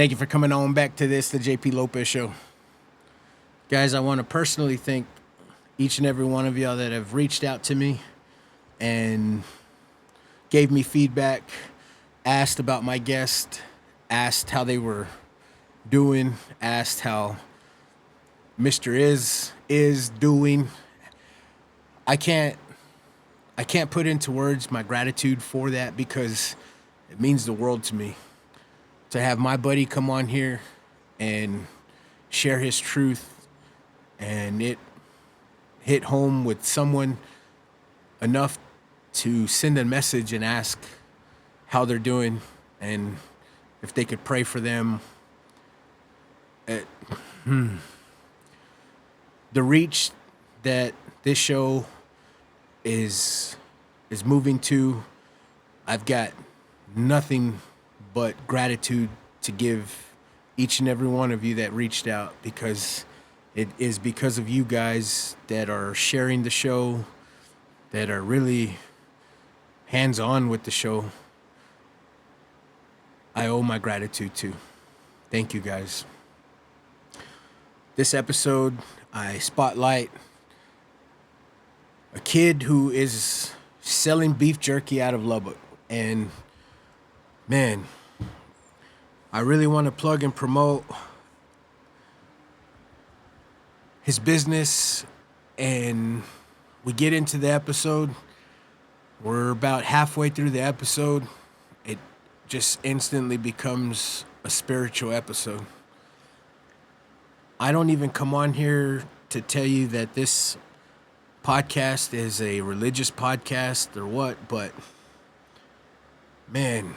Thank you for coming on back to the JP Lopez Show. Guys, I want to personally thank each and every one of y'all that have reached out to me and gave me feedback, asked about my guest, asked how they were doing, asked how Mr. is doing. I can't put into words my gratitude for that because it means the world to me. To have my buddy come on here and share his truth and it hit home with someone enough to send a message and ask how they're doing and if they could pray for them. The reach that this show is moving to, I've got nothing but gratitude to give each and every one of you that reached out, because it is because of you guys that are sharing the show, that are really hands-on with the show. I owe my gratitude to. Thank you guys. This episode, I spotlight a kid who is selling beef jerky out of Lubbock. And man, I really want to plug and promote his business, and we get into the episode. We're about halfway through the episode. It just instantly becomes a spiritual episode. I don't even come on here to tell you that this podcast is a religious podcast or what, but man,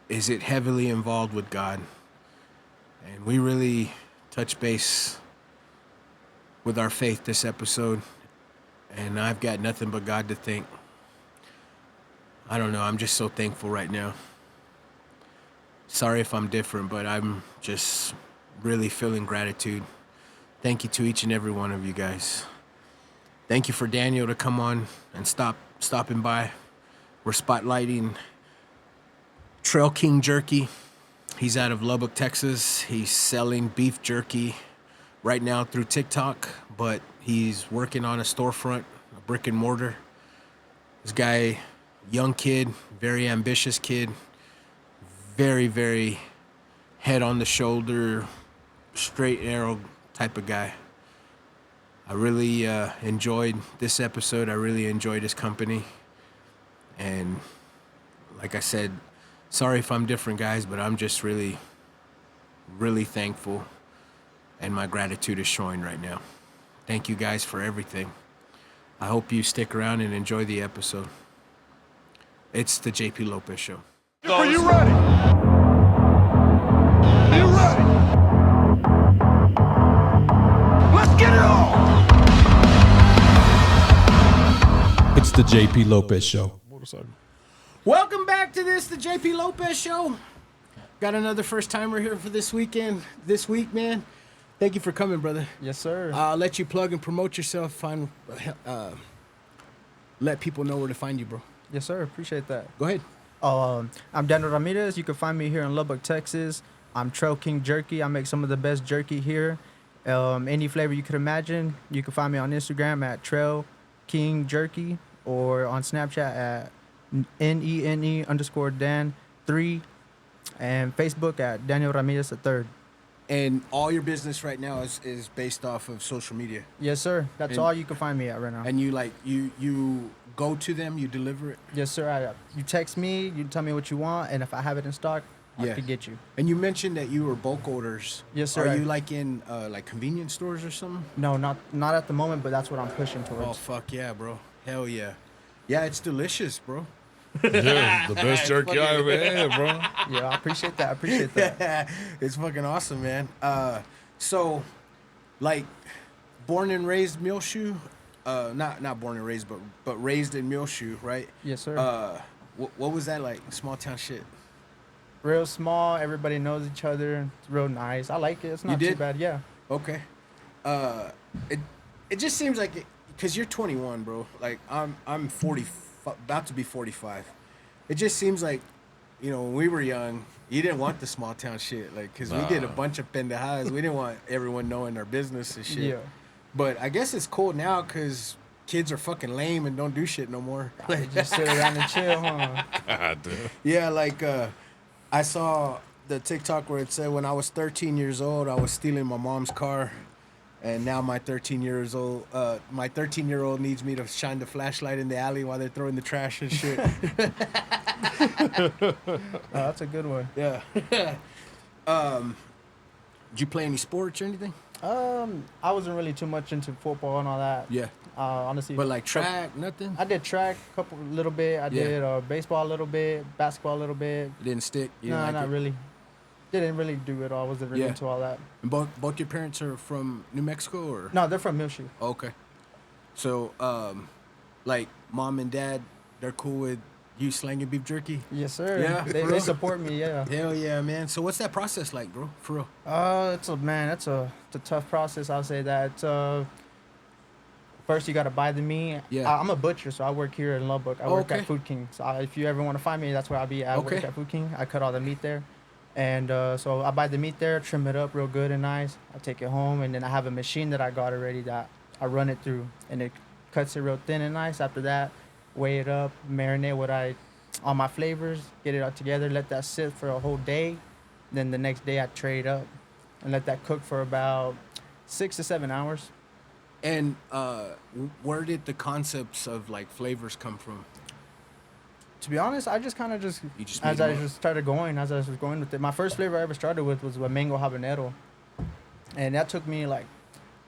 is it heavily involved with God. And we really touch base with our faith this episode, and I've got nothing but God to thank. I don't know, I'm just so thankful right now. Sorry if I'm different, but I'm just really feeling gratitude. Thank you to each and every one of you guys. Thank you for Daniel to come on and stopping by. We're spotlighting Trail King Jerky. He's out of Lubbock, Texas. He's selling beef jerky right now through TikTok, but he's working on a storefront, a brick and mortar. This guy, young kid, very ambitious kid, very, very head on the shoulder, straight arrow type of guy. I really enjoyed this episode. I really enjoyed his company. And like I said, sorry if I'm different, guys, but I'm just really, really thankful, and my gratitude is showing right now. Thank you guys for everything. I hope you stick around and enjoy the episode. It's the JP Lopez Show. Are you ready? Are you ready? Let's get it on! It's the JP Lopez Show. Welcome back to the JP Lopez Show. Got another first timer here for this week, man. Thank you for coming, brother. Yes, sir. I'll let you plug and promote yourself. Let people know where to find you, bro. Yes, sir. Appreciate that. Go ahead. I'm Daniel Ramirez. You can find me here in Lubbock, Texas. I'm Trail King Jerky. I make some of the best jerky here. Any flavor you could imagine. You can find me on Instagram at Trail King Jerky, or on Snapchat at NENE_Dan3, and Facebook at Daniel Ramirez III. And all your business right now is based off of social media. Yes, sir. That's all you can find me at right now. And you you go to them, you deliver it? Yes, sir. You text me, you tell me what you want, and if I have it in stock, I can get you. And you mentioned that you were bulk orders. Yes, sir. Are you like in like convenience stores or something? No, not at the moment, but that's what I'm pushing towards. Oh, fuck yeah, bro. Hell yeah. Yeah, it's delicious, bro. Yeah, the best jerky I ever had, bro. Yeah, I appreciate that. It's fucking awesome, man. So, like, born and raised Muleshoe, not born and raised, but raised in Muleshoe, right? Yes, sir. What was that like? Small town shit. Real small. Everybody knows each other. It's real nice. I like it. It's not too bad. Yeah. Okay. It just seems like because you're 21, bro. Like I'm 40, about to be 45. It just seems like, when we were young, You didn't want the small town shit, like, cause we did a bunch of pendejadas. We didn't want everyone knowing our business and shit. Yeah. But I guess it's cool now, cause kids are fucking lame and don't do shit no more. They just sit around and chill, huh? God damn. Yeah, like I saw the TikTok where it said when I was 13 years old, I was stealing my mom's car, and now my 13-year-old needs me to shine the flashlight in the alley while they're throwing the trash and shit. Oh, that's a good one. Yeah. Did you play any sports or anything? I wasn't really too much into football and all that. Yeah. Honestly. But like track, nothing? I did track a little bit. I did baseball a little bit, basketball a little bit. It didn't stick? You No, didn't like not it? really. Didn't really do it all. I wasn't really Yeah. into all that. And both your parents are from New Mexico, or? No, they're from Milshu. Okay. So, like, mom and dad, they're cool with you slanging beef jerky? Yes, sir. Yeah, They bro. support me, yeah. Hell yeah, man. So what's that process like, bro? For real? It's a tough process. I'll say that. First, you gotta buy the meat. Yeah. I'm a butcher, so I work here in Lubbock. I work Okay. at Food King. So if you ever want to find me, that's where I'll be. I work Okay. at Food King. I cut all the meat there, and so I buy the meat there, trim it up real good and nice. I take it home, and then I have a machine that I got already that I run it through, and it cuts it real thin and nice. After that, weigh it up, marinate all my flavors, get it all together, let that sit for a whole day. Then the next day I trade up and let that cook for about 6 to 7 hours. And where did the concepts of, like, flavors come from? To be honest, I just You just as made I 'em up? just started going, as I was going with it. My first flavor I ever started with was a mango habanero, and that took me like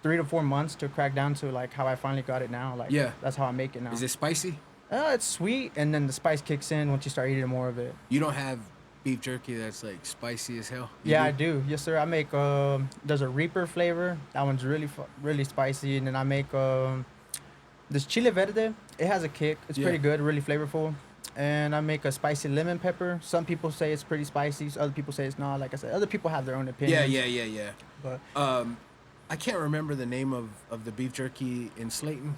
3 to 4 months to crack down to like how I finally got it now. Like, Yeah. that's how I make it now. Is it spicy? It's sweet, and then the spice kicks in once you start eating more of it. You don't have beef jerky that's, like, spicy as hell? You Yeah, I do. Yes, sir. I make there's a Reaper flavor. That one's really spicy, and then I make this chile verde. It has a kick. It's pretty Yeah. good, really flavorful. And I make a spicy lemon pepper. Some people say it's pretty spicy. Other people say it's not. Like I said, other people have their own opinions. Yeah. But I can't remember the name of the beef jerky in Slayton.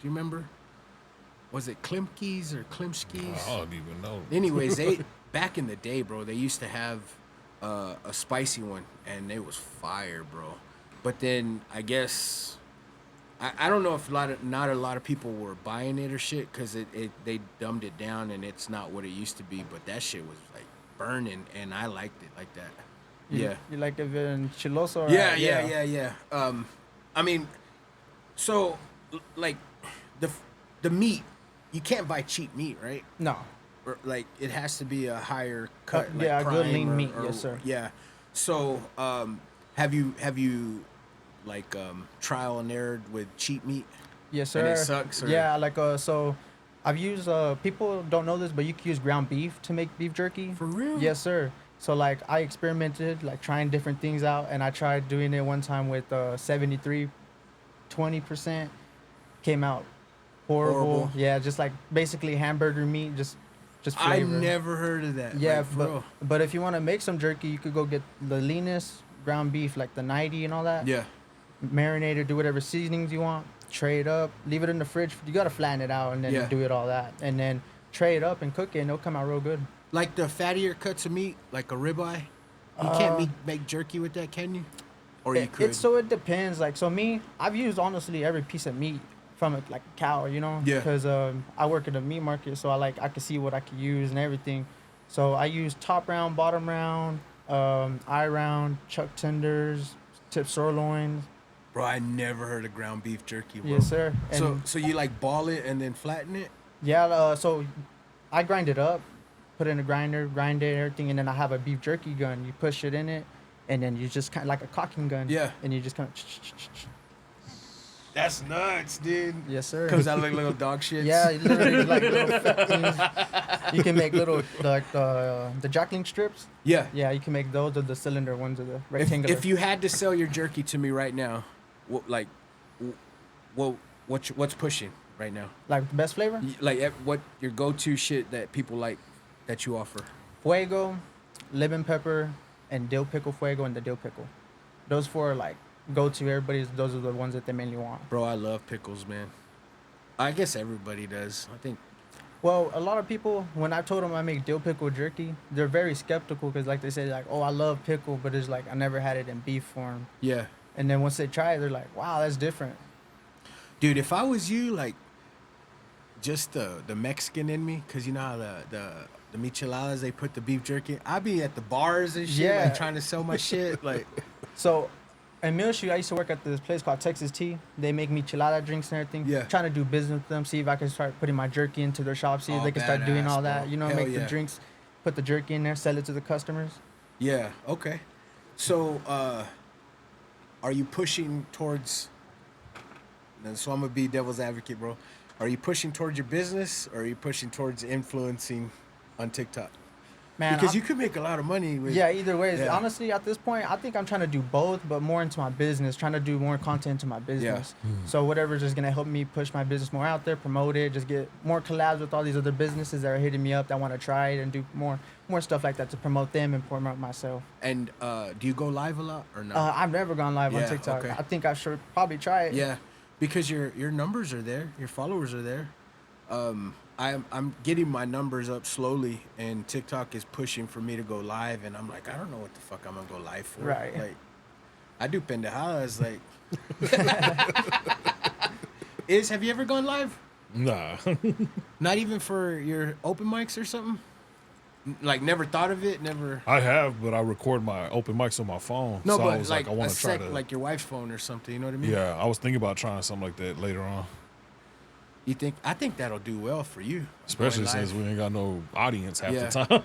Do you remember? Was it Klimke's or Klimskis? I don't even know. Anyways, they back in the day, bro, they used to have a spicy one, and it was fire, bro. But then I guess I don't know if not a lot of people were buying it or shit, because they dumbed it down and it's not what it used to be. But that shit was like burning, and I liked it like that. Yeah. you like it in chiloso? Or Yeah. I mean, so like the meat, you can't buy cheap meat, right? No. Or, like, it has to be a higher cut. Like yeah, a good prime lean meat, or- yes, sir. Yeah. So, have you like trial and errored with cheap meat? Yes, sir. And it sucks, or- Yeah, like so I've used people don't know this, but you can use ground beef to make beef jerky. For real? Yes, sir. So like I experimented, like trying different things out, and I tried doing it one time with 73, 20%. Came out horrible. Yeah, just like basically hamburger meat, just I flavor. never heard of that. Yeah, like, for real. but if you want to make some jerky, you could go get the leanest ground beef, like the 90 and all that. Yeah. Marinate it, do whatever seasonings you want, tray it up, leave it in the fridge. You gotta flatten it out and then Yeah. do it all that, and then tray it up and cook it, and it'll come out real good. Like the fattier cuts of meat, like a ribeye. You can't make jerky with that, can you? Or you could. It depends. Like, so me, I've used honestly every piece of meat from like a cow, you know. Yeah. Because I work at a meat market, so I can see what I can use and everything. So I use top round, bottom round, eye round, chuck tenders, tip sirloins. Bro, I never heard of ground beef jerky, bro. Yes, sir. And So you like ball it and then flatten it? yeah, so I grind it up, put it in a grinder, grind it and everything, and then I have a beef jerky gun. You push it in it, and then you just kind of like a cocking gun. Yeah. And you just kind of. That's nuts, dude. Yes, sir. Comes out like little dog shits. Yeah, literally like little fat things. You can make little like the jackling strips. Yeah. Yeah, you can make those or the cylinder ones or the If, rectangular. if you had to sell your jerky to me right now, what's pushing right now? like the best flavor, Like what your go-to shit that people like that you offer? fuego, lemon pepper, and dill pickle fuego and the dill pickle. Those four are like go to everybody's. Those are the ones that they mainly want. Bro, I love pickles, man. I guess everybody does. I think Well, a lot of people, when I told them I make dill pickle jerky, they're very skeptical because, like, they say, like, oh, I love pickle, but it's like I never had it in beef form. Yeah. And then once they try it, they're like, wow, that's different. Dude, if I was you, like, just the Mexican in me, because you know how the micheladas, they put the beef jerky. I'd be at the bars and shit, Yeah. like, trying to sell my shit. Like, So, in Milshu, I used to work at this place called Texas Tea. They make michelada drinks and everything. Yeah. Trying to do business with them, see if I can start putting my jerky into their shop, see if Oh, they can start doing badass, all that. bro. You know, Hell make yeah. the drinks, put the jerky in there, sell it to the customers. yeah, okay. So, are you pushing towards... So I'm going to be devil's advocate, bro. Are you pushing towards your business, or are you pushing towards influencing on TikTok? Man, Because I'm- you could make a lot of money with... Yeah, either way. Yeah. Honestly, at this point, I think I'm trying to do both, but more into my business, trying to do more content into my business. So whatever's just gonna help me push my business more out there, promote it, just get more collabs with all these other businesses that are hitting me up that want to try it and do more stuff like that to promote them and promote myself. And do you go live a lot or not? I've never gone live on Yeah, TikTok. okay. I think I should probably try it. Yeah, because your numbers are there, your followers are there. I'm getting my numbers up slowly, and TikTok is pushing for me to go live, and I'm like, I don't know what the fuck I'm gonna go live for. Right. Like, I do pendejadas. Like, have you ever gone live? Nah. Not even for your open mics or something? Like, never thought of it? Never. I have, but I record my open mics on my phone. No, so but I was like I want a to try sec, to. like your wife's phone or something. You know what I mean? Yeah, I was thinking about trying something like that later on, You think? I think that'll do well for you. especially going since live. we ain't got no audience half Yeah. the time.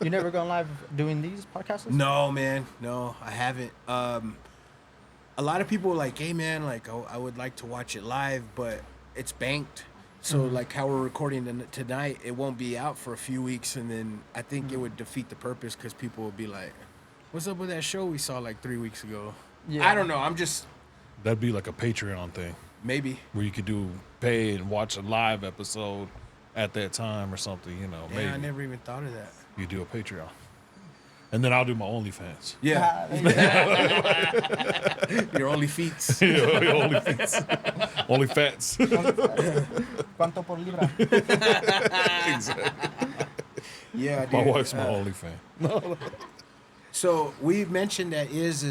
You never gone live doing these podcasts? No, man. No, I haven't. A lot of people are like, hey, man, like, I would like to watch it live, but it's banked. So, like, how we're recording tonight, it won't be out for a few weeks. And then I think it would defeat the purpose because people would be like, what's up with that show we saw like 3 weeks ago? Yeah. I don't know. I'm just, That'd be like a Patreon thing maybe. where you could do pay and watch a live episode at that time or something. You know, Man, maybe I never even thought of that. you do a Patreon, and then I'll do my OnlyFans. Yeah. Your only feats. Only fats. Only fats. ¿Cuánto por libra? Exactly. Yeah, dude. My wife's my OnlyFan. So we mentioned that is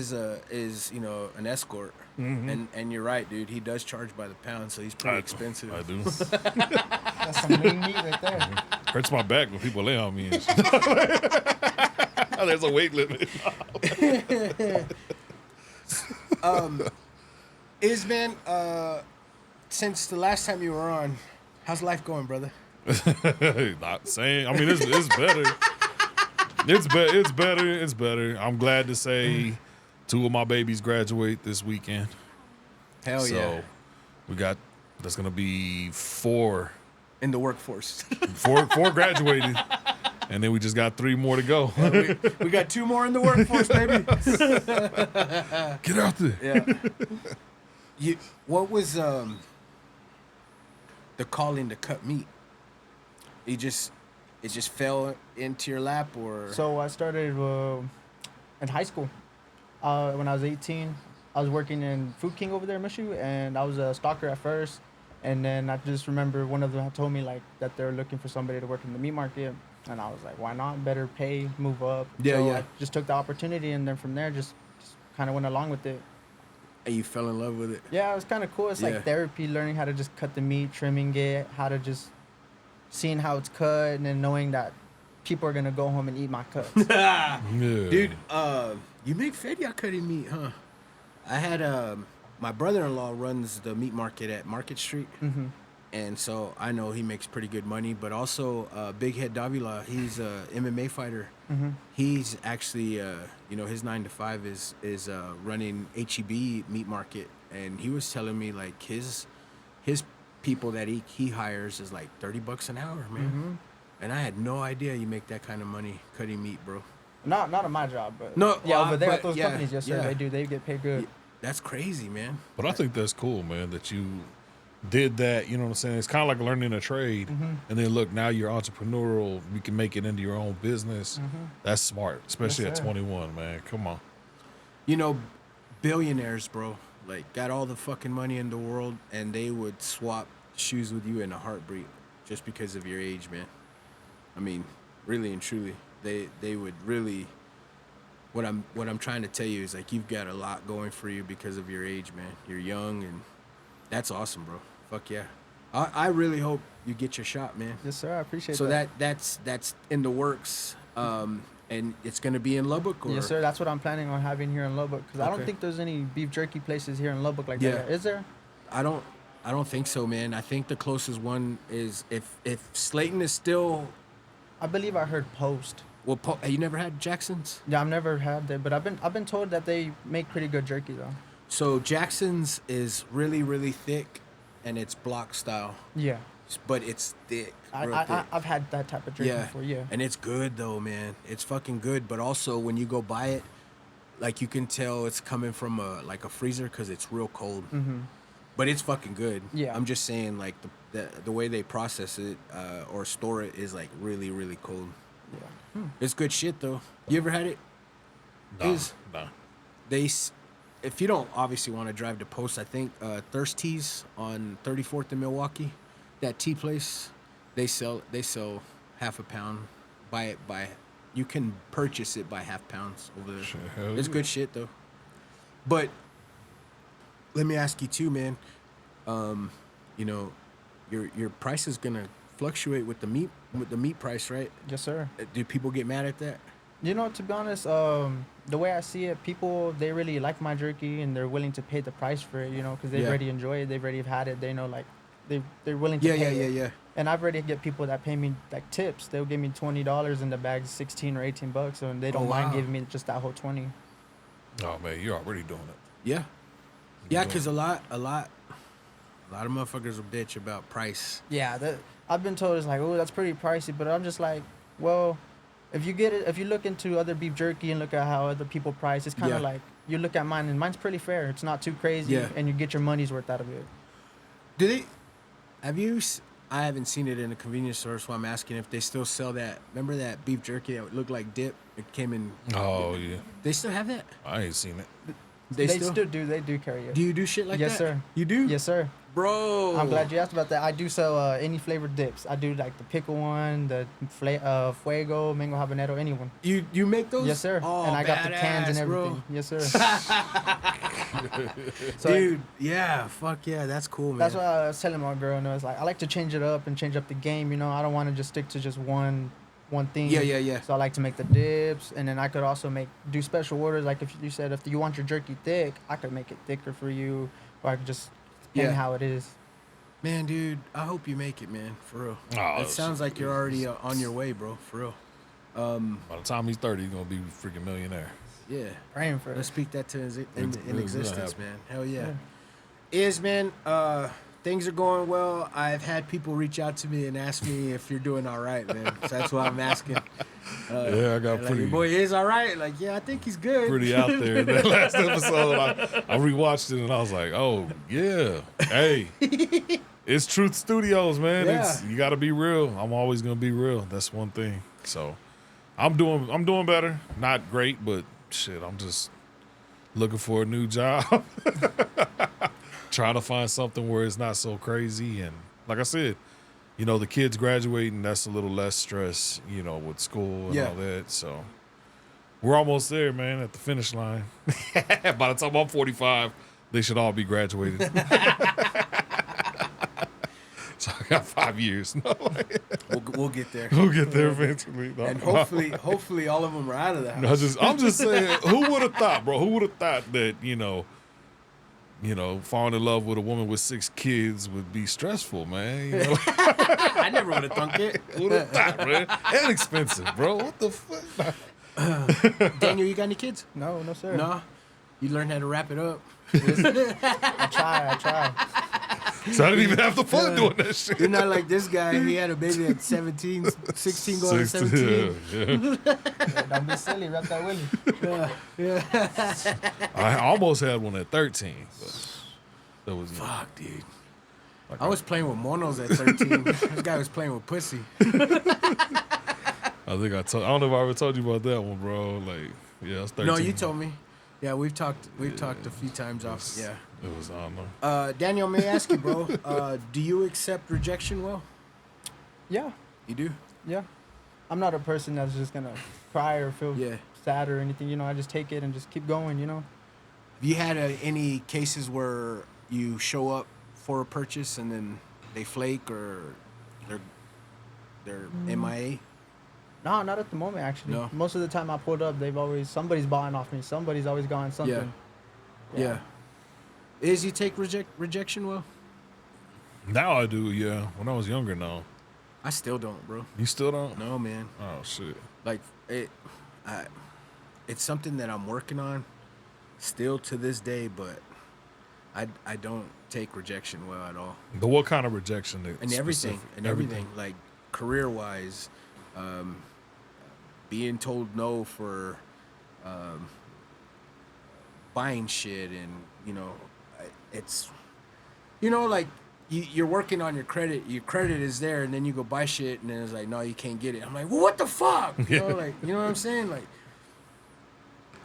you know, an escort, and you're right, dude. He does charge by the pound, so he's pretty expensive. I do. That's some lean meat right there. Hurts my back when people lay on me. And shit. There's a weight limit. Man, since the last time you were on, how's life going, brother? Not saying. I mean, it's better. It's better. I'm glad to say 2 of my babies graduate this weekend. Hell so yeah, that's gonna be 4 in the workforce. four graduated, and then we just got 3 more to go. we got 2 more in the workforce, baby. Get out there. Yeah. What was the calling to cut meat? It just fell into your lap, or So I started in high school. When I was 18, I was working in Food King over there in Mishu, and I was a stalker at first. And then I just remember one of them had told me like that they were looking for somebody to work in the meat market, and I was like, why not? Better pay, move up. Yeah, so yeah. I just took the opportunity, and then from there just kind of went along with it. and you fell in love with it. Yeah, it was kind of cool. It's Yeah. like therapy, learning how to just cut the meat, trimming it, how to just seeing how it's cut, and then knowing that people are gonna go home and eat my cuts. Yeah. Dude, you make fedia cutting meat, huh? I had my brother-in-law runs the meat market at Market Street, and so I know he makes pretty good money. But also, Big Head Davila, he's a MMA fighter. He's actually, you know, his 9 to 5 is running HEB meat market, and he was telling me like his people that he hires is like $30 an hour, man. And I had no idea you make that kind of money cutting meat, bro. Not at my job, but No, yeah, over there but at those yeah, companies, yes sir, yeah. they do. They get paid good. That's crazy, man. But I think that's cool, man, that you did that. You know what I'm saying? It's kind of like learning a trade. And then look, now you're entrepreneurial. You can make it into your own business. That's smart, especially Yes, at sir. 21, man. Come on. You know, billionaires, bro, like got all the fucking money in the world, and they would swap shoes with you in a heartbeat. just because of your age, man. I mean, really and truly, they would really. What I'm trying to tell you is like you've got a lot going for you because of your age, man. You're young, and that's awesome, bro. Fuck yeah. I really hope you get your shot, man. Yes, sir. I appreciate So that. that's in the works, and it's gonna be in Lubbock, or Yes, sir. That's what I'm planning on having here in Lubbock. Because I don't Okay. think there's any beef jerky places here in Lubbock like Yeah. that. Is there? I don't think so, man. I think the closest one is if Slayton is still. I believe I heard Post. Well, you never had Jackson's? Yeah, I've never had that, but I've been told that they make pretty good jerky though. So Jackson's is really, really thick, and it's block style, Yeah, but it's thick. Real thick. I've had that type of jerky Yeah, before. Yeah. and it's good though, man. It's fucking good. But also when you go buy it, like you can tell it's coming from a freezer because it's real cold. Mm-hmm. But it's fucking good. Yeah. I'm just saying, like the way they process it or store it is like really, really cold. Yeah. It's good shit though. You ever had it? Nah. If you don't obviously want to drive to Post, I think Thirsties on 34th in Milwaukee, that tea place, they sell half a pound. You can purchase it by half pounds over there. Shit, hell It's yeah. good shit though. But let me ask you too, man. You know, your price is gonna fluctuate with the meat price, right? Yes, sir. Do people get mad at that? You know, to be honest, the way I see it, people, they really like my jerky and they're willing to pay the price for it, you know, because they've Yeah. already enjoyed it. They've already had it. They know, like, they're willing to pay it. Yeah. And I've already get people that pay me, like, tips. They'll give me $20 and the bag's 16 or 18 bucks, and they don't mind wow. giving me just that whole 20. Oh man, you're already doing it. Yeah. Yeah, because a lot of motherfuckers will bitch about price. Yeah, I've been told it's like, oh, that's pretty pricey, but I'm just like, well, if you look into other beef jerky and look at how other people price, it's kind of Yeah. like you look at mine, and mine's pretty fair. It's not too crazy, Yeah. and you get your money's worth out of it. Do they? I haven't seen it in a convenience store, so I'm asking if they still sell that. Remember that beef jerky that looked like dip? It came in. Oh yeah, They still have that? I ain't seen it. They still do. They do carry it. Do you do shit like that? Yes, sir. You do? Yes, sir. Bro. I'm glad you asked about that. I do sell any flavored dips. I do like the pickle one, the fuego, mango habanero, anyone. You make those? Yes, sir. Oh, And I got the cans and badass, bro. everything. Yes, sir. So Dude, yeah, fuck yeah, that's cool, man. that's what I was telling my girl. It's like I like to change it up and change up the game. You know, I don't want to just stick to just one thing. Yeah. So I like to make the dips, and then I could also do special orders. Like if you said if you want your jerky thick, I could make it thicker for you, or I could just Yeah. how it is. Man, dude, I hope you make it, man, for real. Oh, It sounds like you're already on your way, bro, for real. By the time he's 30, he's gonna be a freaking millionaire. Yeah. Praying for Let's it. speak that to in Really existence, happen. man. Hell yeah. Man, things are going well. I've had people reach out to me and ask me if you're doing all right, man. So that's why I'm asking. Yeah, I got Like, pretty your boy is all right. Like, yeah, I think he's good. pretty out there. In that last episode, I rewatched it and I was like, oh yeah, hey, it's Truth Studios, man. Yeah. You got to be real. I'm always gonna be real. That's one thing. So I'm doing better. Not great, but shit, I'm just looking for a new job. Trying to find something where it's not so crazy. And like I said, you know, the kids graduating, that's a little less stress, you know, with school and Yeah. all that. So we're almost there, man, at the finish line. By the time I'm 45, they should all be graduated. So I got 5 years. We'll get there. We'll get there eventually. No, And hopefully all of them are out of the no, house. I'm just saying, who would have thought, bro? Who would have thought that, you know, falling in love with a woman with 6 kids would be stressful, man? You know, I never would have thunk it. who would have thought, man? And expensive, bro. What the fuck? Daniel, you got any kids? No, sir. No. You learned how to wrap it up. I try. So I didn't even have the fun doing that shit. You're not like this guy. He had a baby at 17, 16 going to 17. Yeah. Don't be silly. Wrap that willy. I almost had one at 13. But that was Fuck, dude. like I was playing with monos at 13. This guy was playing with pussy. I think I don't know if I ever told you about that one, bro. Like, yeah, I was 13. No, you told me. Yeah, we've talked a few times off. Yeah. It was, I don't know. Daniel, may I ask you, bro, do you accept rejection well? Yeah, You do? yeah. I'm not a person that's just gonna cry or feel Yeah. sad or anything. You know, I just take it and just keep going. You know. Have you had any cases where you show up for a purchase and then they flake or they're MIA? No, not at the moment actually. No? Most of the time I pulled up, somebody's buying off me. Somebody's always gone something. Yeah. Is you take rejection well? Now I do, yeah. When I was younger, no. I still don't, bro. You still don't? No, man. Oh shit. Like it's something that I'm working on still to this day, but I don't take rejection well at all. But what kind of rejection? And everything, like career wise, being told no for buying shit, and it's like you're working on your credit is there, and then you go buy shit, and then it's like, no, you can't get it. I'm like, well, what the fuck? You know what I'm saying? Like,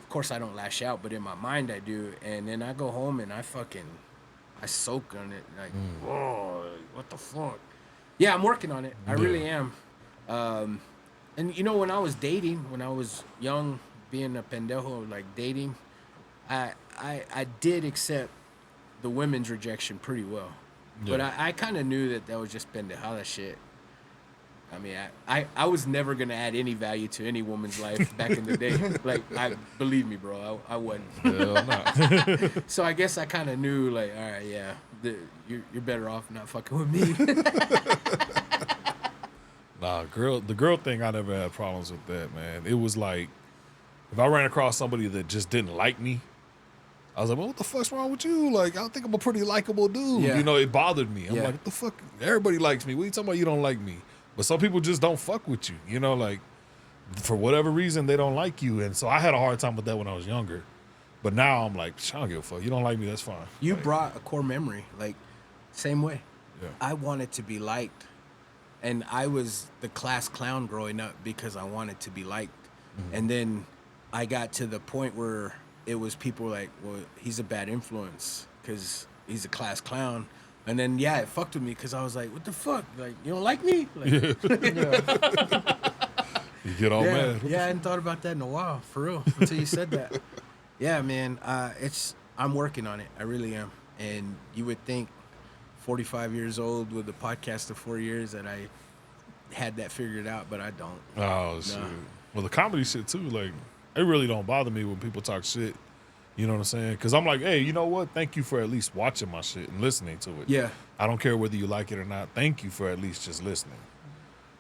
of course I don't lash out, but in my mind I do, and then I go home and I soak on it, like, whoa, what the fuck? Yeah, I'm working on it. I really am. And when I was dating, when I was young, being a pendejo, like dating, I did accept the women's rejection pretty well. Yeah. But I kind of knew that was just pendejada shit. I mean, I was never going to add any value to any woman's life back in the day. Like, believe me, bro, I wasn't. Hell no. So I guess I kind of knew, like, all right, yeah, you're better off not fucking with me. Nah, the girl thing, I never had problems with that, man. It was like, if I ran across somebody that just didn't like me, I was like, well, what the fuck's wrong with you? Like, I think I'm a pretty likable dude. Yeah. It bothered me. I'm Yeah. like, what the fuck? Everybody likes me. What are you talking about you don't like me? But some people just don't fuck with you. Like, for whatever reason, they don't like you. And so I had a hard time with that when I was younger. But now I'm like, I don't give a fuck. You don't like me, that's fine. You Like, brought a core memory, like, same way. Yeah. I wanted to be liked. And I was the class clown growing up because I wanted to be liked. Mm-hmm. And then I got to the point where it was people like, well, he's a bad influence because he's a class clown. And then, yeah, it fucked with me because I was like, what the fuck? Like, you don't like me? Like, You get all mad. Yeah, I hadn't thought about that in a while, for real, until you said that. Yeah, man, I'm working on it. I really am. And you would think 45 years old with a podcast of 4 years that I had that figured out, but I don't. Oh, shit. Well, the comedy shit, too, like, it really don't bother me when people talk shit. You know what I'm saying? Because I'm like, hey, you know what? Thank you for at least watching my shit and listening to it. Yeah. I don't care whether you like it or not. Thank you for at least just listening.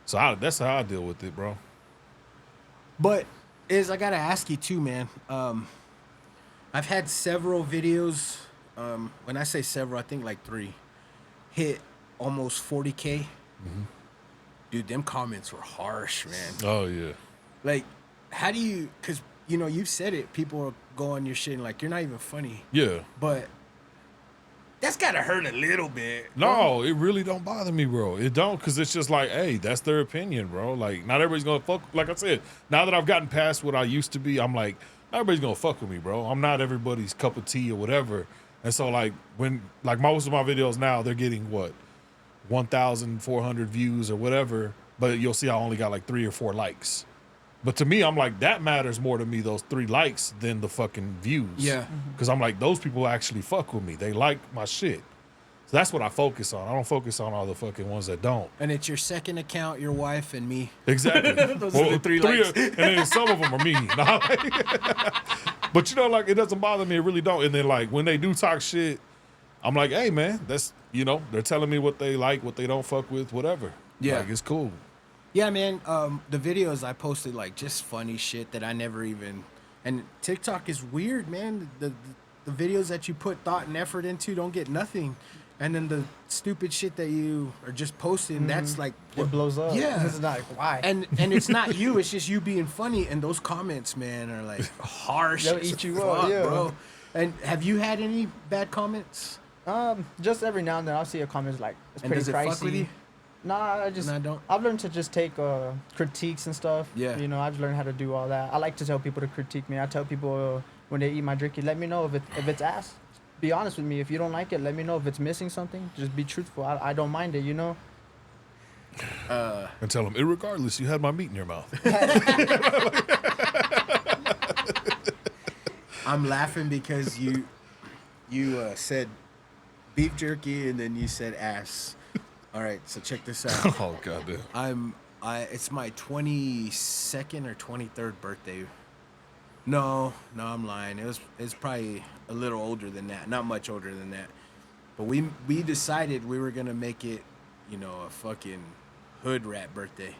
So that's how I deal with it, bro. But I gotta ask you too, man. I've had several videos. When I say several, I think like 3 hit almost 40K. Mm-hmm. Dude, them comments were harsh, man. Oh, yeah. Like, how do you? Because you've said it. People go on your shit and like, you're not even funny. Yeah. But that's gotta hurt a little bit. No, it really don't bother me, bro. It don't, because it's just like, hey, that's their opinion, bro. Like, not everybody's gonna fuck. Like I said, now that I've gotten past what I used to be, I'm like, not everybody's gonna fuck with me, bro. I'm not everybody's cup of tea or whatever. And so, like, when, like, most of my videos now, they're getting, 1,400 views or whatever, but you'll see I only got, like, 3 or 4 likes. But to me, I'm like, that matters more to me, those 3 likes, than the fucking views. Yeah. Because I'm like, those people actually fuck with me. They like my shit. So that's what I focus on. I don't focus on all the fucking ones that don't. And it's your second account, your wife, and me. Exactly. Those are the 3 likes. And then some of them are me. But, like, it doesn't bother me. It really don't. And then, like, when they do talk shit, I'm like, hey, man, that's, they're telling me what they like, what they don't fuck with, whatever. Yeah. Like, it's cool. Yeah, man. The videos I posted, like, just funny shit that I never even. And TikTok is weird, man. The videos that you put thought and effort into don't get nothing, and then the stupid shit that you are just posting, that's like It blows up. Yeah, It's like, why? and it's not you. It's just you being funny. And those comments, man, are like harsh. They'll as eat you fuck, up, yeah. bro. And have you had any bad comments? Just every now and then I'll see a comment like, it's And pretty does it pricey. fuck with you? Nah, No, I don't. I've learned to just take critiques and stuff. Yeah. I've learned how to do all that. I like to tell people to critique me. I tell people when they eat my jerky, let me know if it's ass. Be honest with me. If you don't like it, let me know if it's missing something. Just be truthful. I don't mind it, And tell them, irregardless, you had my meat in your mouth. I'm laughing because you said beef jerky and then you said ass. All right, so check this out. Oh, goddamn. It's my 22nd or 23rd birthday. No, I'm lying. It's probably a little older than that. Not much older than that. But we decided we were gonna make it, a fucking hood rat birthday,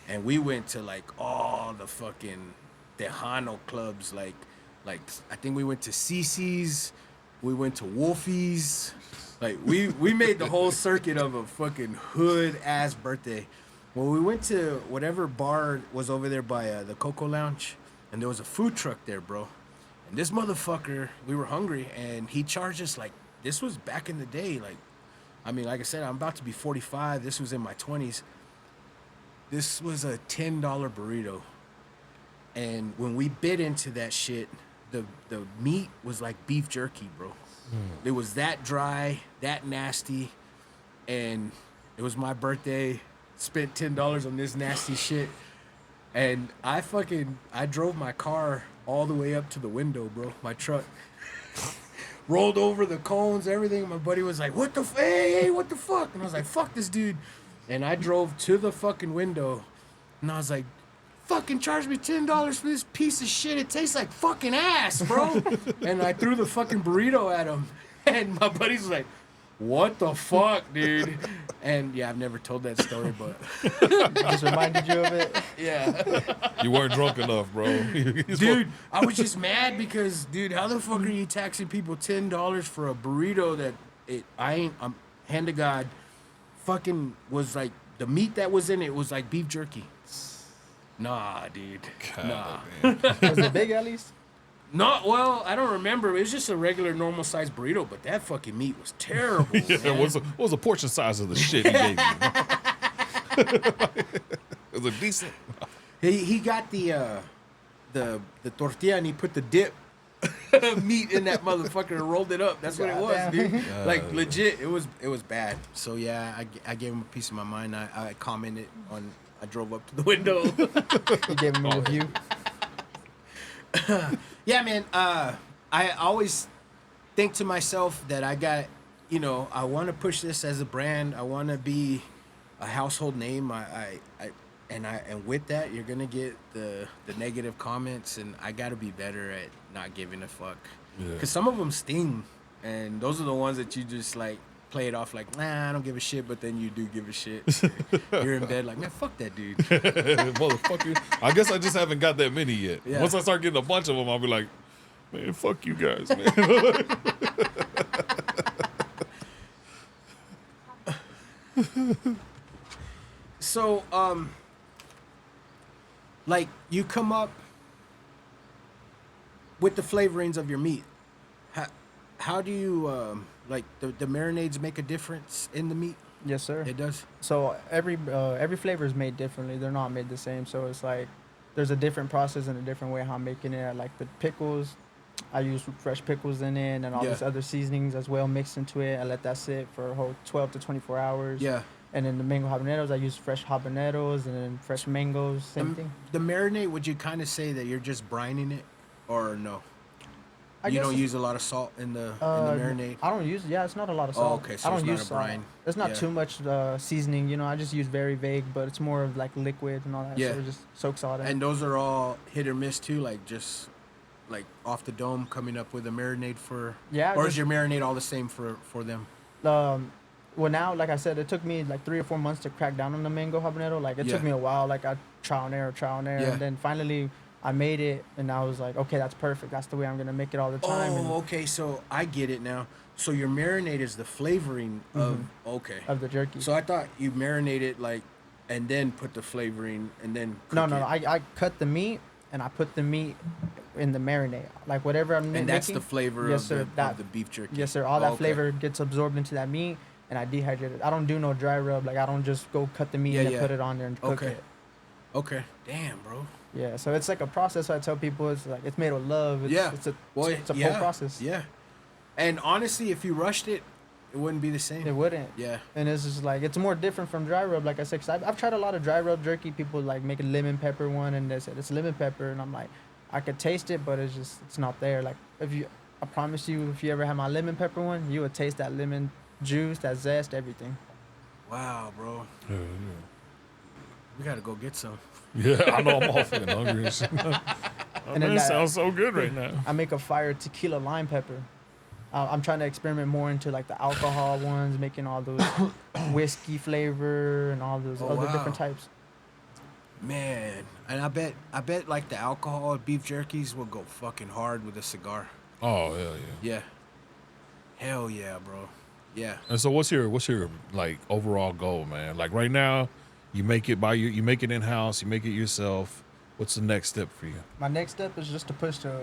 and we went to like all the fucking Tejano clubs. Like I think we went to CC's, we went to Wolfie's. Like we made the whole circuit of a fucking hood ass birthday. Well, we went to whatever bar was over there by the Coco Lounge, and there was a food truck there, bro. And this motherfucker, we were hungry, and he charged us like, this was back in the day. Like, I mean, like I said, I'm about to be 45. This was in my 20s. This was a $10 burrito. And when we bit into that shit, the meat was like beef jerky, bro. It was that dry, that nasty, and it was my birthday. Spent $10 on this nasty shit, and I drove my car all the way up to the window, bro. My truck rolled over the cones, everything. My buddy was like, "What the hey, what the fuck?" And I was like, "Fuck this dude," and I drove to the fucking window, and I was like, "Fucking charge me $10 for this piece of shit. It tastes like fucking ass, bro." And I threw the fucking burrito at him, and my buddy's like, "What the fuck, dude?" And yeah, I've never told that story, but Just reminded you of it. yeah. You weren't drunk enough, bro. Dude, I was just mad because, dude, how the fuck are you taxing people $10 for a burrito that I'm hand to God, fucking was like, the meat that was in it was like beef jerky. Nah, dude. Nah. Was it big at least? No, well, I don't remember. It was just a regular, normal sized burrito, but that fucking meat was terrible. Yeah, man. what was the portion size of the shit he gave you? Was it decent? He got the tortilla and he put the dip meat in that motherfucker and rolled it up. That's what it was, dude. Like legit, it was bad. So yeah, I gave him a piece of my mind. I commented on. I drove up to the window. You gave him a review. Yeah, man. I always think to myself that I got, I want to push this as a brand. I want to be a household name. And with that, you're gonna get the negative comments, and I gotta be better at not giving a fuck. Because some of them sting, and those are the ones that you just like play it off like, nah, I don't give a shit, but then you do give a shit. You're in bed like, man, fuck that dude. Motherfucker. I guess I just haven't got that many yet. Yeah. Once I start getting a bunch of them, I'll be like, man, fuck you guys, man. So, like, you come up with the flavorings of your meat. How do you, like, the marinades make a difference in the meat? Yes, sir. It does? So every flavor is made differently. They're not made the same. So it's like there's a different process and a different way how I'm making it. Like the pickles, I use fresh pickles in it and all these other seasonings as well mixed into it. I let that sit for a whole 12 to 24 hours. Yeah. And then the mango habaneros, I use fresh habaneros and then fresh mangoes, same thing. The marinade, would you kind of say that you're just brining it, or no? You guess don't use a lot of salt in the marinade? I don't use, it's not a lot of salt. Okay, so I don't it's not use a brine. There's not Yeah. too much seasoning, I just use very vague, but it's more of like liquid and all that. Yeah. So it just soaks all that. And those are all hit or miss too, like just like off the dome coming up with a marinade for... Yeah, Or just- is your marinade all the same for them? Well, now, like I said, it took me like 3 or 4 months to crack down on the mango habanero. Like, it took me a while. Like, I trial and error. Yeah. And then finally, I made it, and I was like, okay, that's perfect. That's the way I'm going to make it all the time. Oh, okay, so I get it now. So your marinade is the flavoring of... Okay. Of the jerky. So I thought you marinate it, like, and then put the flavoring, and then cook No. it. I cut the meat, and I put the meat in the marinade. Like, whatever I'm making. And that's the flavor Yes, of, sir, of the beef jerky? Yes, sir. All that Okay. flavor gets absorbed into that meat, and I dehydrate it. I don't do no dry rub. Like, I don't just go cut the meat and then put it on there and cook it. Okay. Damn, bro. Yeah, so it's like a process. So I tell people it's like it's made with love. It's, it's a full process. Yeah. And honestly, if you rushed it, it wouldn't be the same. It wouldn't. Yeah. And it's just like it's more different from dry rub, like I said. Cause I've tried a lot of dry rub jerky. People like make a lemon pepper one, and they said it's lemon pepper, and I'm like, I could taste it, but it's not there. Like I promise you, if you ever have my lemon pepper one, you would taste that lemon juice, that zest, everything. Wow, bro. Yeah, We gotta go get some. yeah. I know I'm all fucking hungry. And shit. And then It that- sounds so good right now. I make a fire tequila lime pepper. I'm trying to experiment more into like the alcohol ones, making all those whiskey flavor and all those other wow. different types. Man, and I bet like the alcohol beef jerkies will go fucking hard with a cigar. Oh hell yeah. Yeah. Hell yeah, bro. Yeah. And so what's your like overall goal, man? Like right now, you make it you make it in house, you make it yourself. What's the next step for you? My next step is just to push to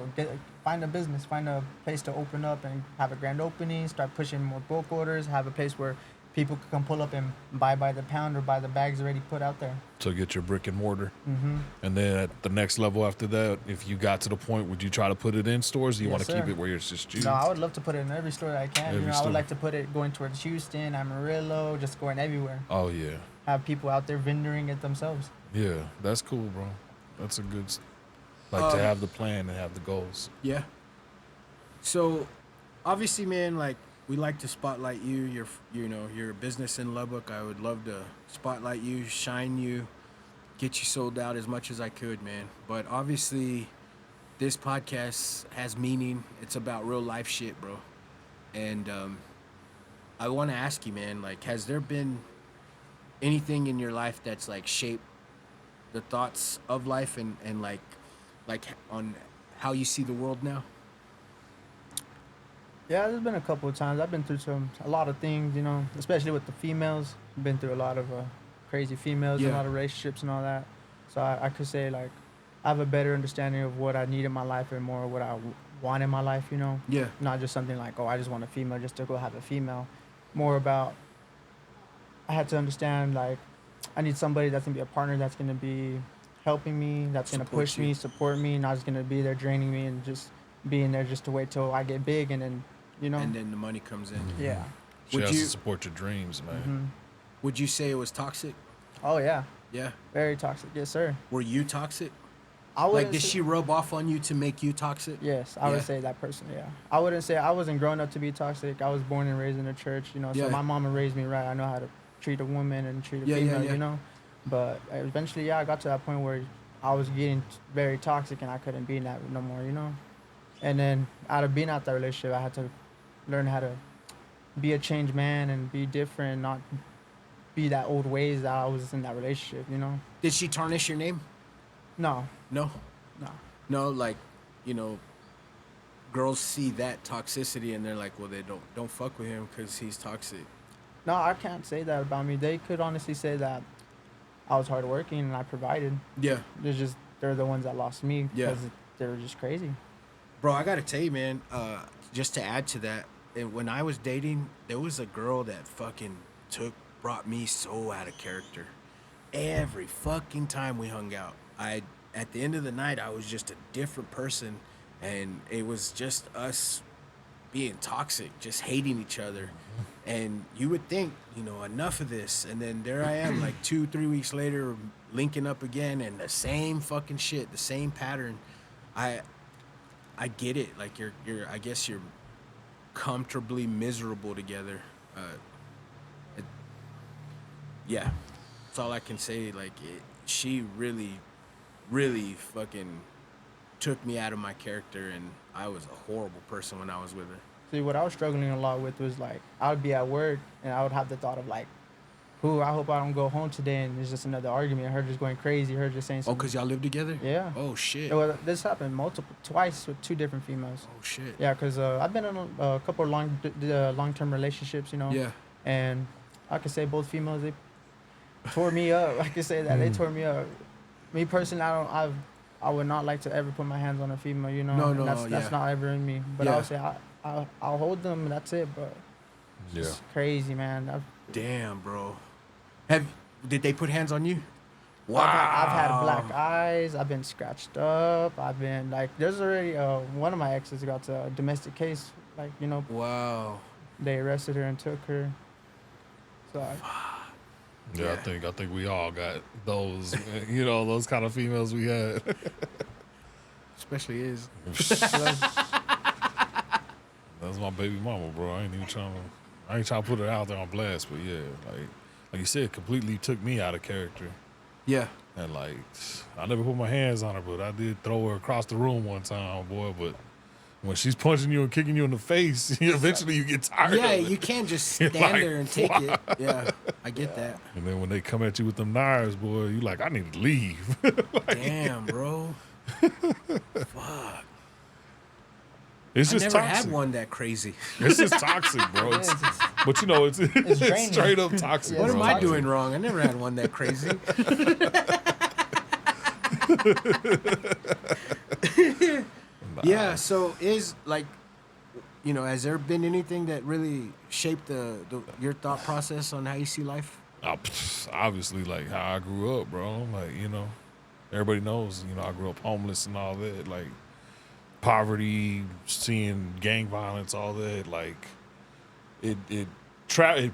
find a business, find a place to open up and have a grand opening, start pushing more bulk orders, have a place where people can come pull up and buy by the pound or buy the bags already put out there. So get your brick and mortar. Mm-hmm. And then at the next level after that, if you got to the point, would you try to put it in stores? Or you Yes, want to keep sir. it where it's just you? No, I would love to put it in every store that I can. Every I store. would like to put it going towards Houston, Amarillo, just going everywhere. Oh yeah, Have people out there vendoring it themselves. yeah. That's cool, bro. That's a good, like to have the plan and have the goals. Yeah. So, obviously, man, like we like to spotlight you. Your business in Lubbock. I would love to spotlight you, shine you, get you sold out as much as I could, man. But obviously, this podcast has meaning. It's about real life shit, bro. And I want to ask you, man. Like, has there been anything in your life that's like shaped the thoughts of life and like on how you see the world now? Yeah, there's been a couple of times. I've been through a lot of things, especially with the females. Been through a lot of crazy females, and a Yeah. lot of relationships and all that. So I could say like I have a better understanding of what I need in my life and more what I want in my life. Yeah. Not just something like, oh, I just want a female just to go have a female. More about I had to understand like I need somebody that's gonna be a partner that's gonna be helping me, that's gonna Support push you. me, support me, not just gonna be there draining me and just being there just to wait till I get big and then And then the money comes in. yeah. She Would has you- to support your dreams, man. hmm Would you say it was toxic? Oh yeah, Yeah. very toxic. Yes, sir. Were you toxic? I Like, wouldn't did say- she rub off on you to make you toxic? Yes, I Yeah. would say that person. Yeah, I wouldn't say I wasn't growing up to be toxic. I was born and raised in a church. So Yeah. my mama raised me right. I know how to treat a woman and treat a Yeah, yeah, female. yeah. But eventually, yeah, I got to that point where I was getting very toxic and I couldn't be in that no more. And then out of being out that relationship, I had to learn how to be a changed man and be different, not be that old ways that I was in that relationship. Did she tarnish your name? No, No. no. No, like, girls see that toxicity and they're like, well, they don't fuck with him because he's toxic. No, I can't say that about me. They could honestly say that I was hardworking and I provided. Yeah. They're the ones that lost me Yeah. because they were just crazy. Bro, I gotta tell you, man, just to add to that, when I was dating, there was a girl that fucking brought me so out of character. Every fucking time we hung out, at the end of the night, I was just a different person, and it was just us being toxic, just hating each other. And you would think, enough of this, and then there I am, like 2-3 weeks later, linking up again, and the same fucking shit, the same pattern. I get it. Like I guess you're comfortably miserable together. Yeah, that's all I can say. Like she really, really fucking took me out of my character, and I was a horrible person when I was with her. See, what I was struggling a lot with was like I would be at work and I would have the thought of like, I hope I don't go home today and there's just another argument. Her just going crazy. Her just saying Oh, something. cause y'all live together? Yeah. Oh shit. Well, this happened twice with 2 different females. Oh shit. Yeah, because I've been in a couple of long-term relationships, Yeah. and I could say both females, they tore me up. I could say that they tore me up. Me personally, I would not like to ever put my hands on a female, No, and no, that's yeah. not ever in me. But Yeah. I would say I'll hold them, and that's it. But Yeah. it's crazy, man. Damn, bro. Did they put hands on you? I've had black eyes. I've been scratched up. I've been like, there's already one of my exes got a domestic case, Wow. They arrested her and took her. So Yeah, I think we all got those, you know, those kind of females we had. Especially is. That's my baby mama, bro. I ain't trying to put it out there on blast, but yeah, like you said, completely took me out of character. Yeah. And like, I never put my hands on her, but I did throw her across the room one time, boy. But when she's punching you and kicking you in the face, eventually you get tired Yeah, of it. you can't just stand Like, there and take it. Yeah, I get that. And then when they come at you with them knives, boy, you like, I need to leave. Damn, bro. Fuck. It's I just never toxic. had one that crazy. It's just toxic, bro. Yeah, it's- But you know, it's draining. straight up toxic. Yeah, What it's am I toxic. doing wrong? I never had one that crazy. Yeah, so is like, you know, has there been anything that really shaped your thought process on how you see life? Obviously, like how I grew up, bro. Like, you know, everybody knows, you know, I grew up homeless and all that. Like, poverty, seeing gang violence, all that. Like, it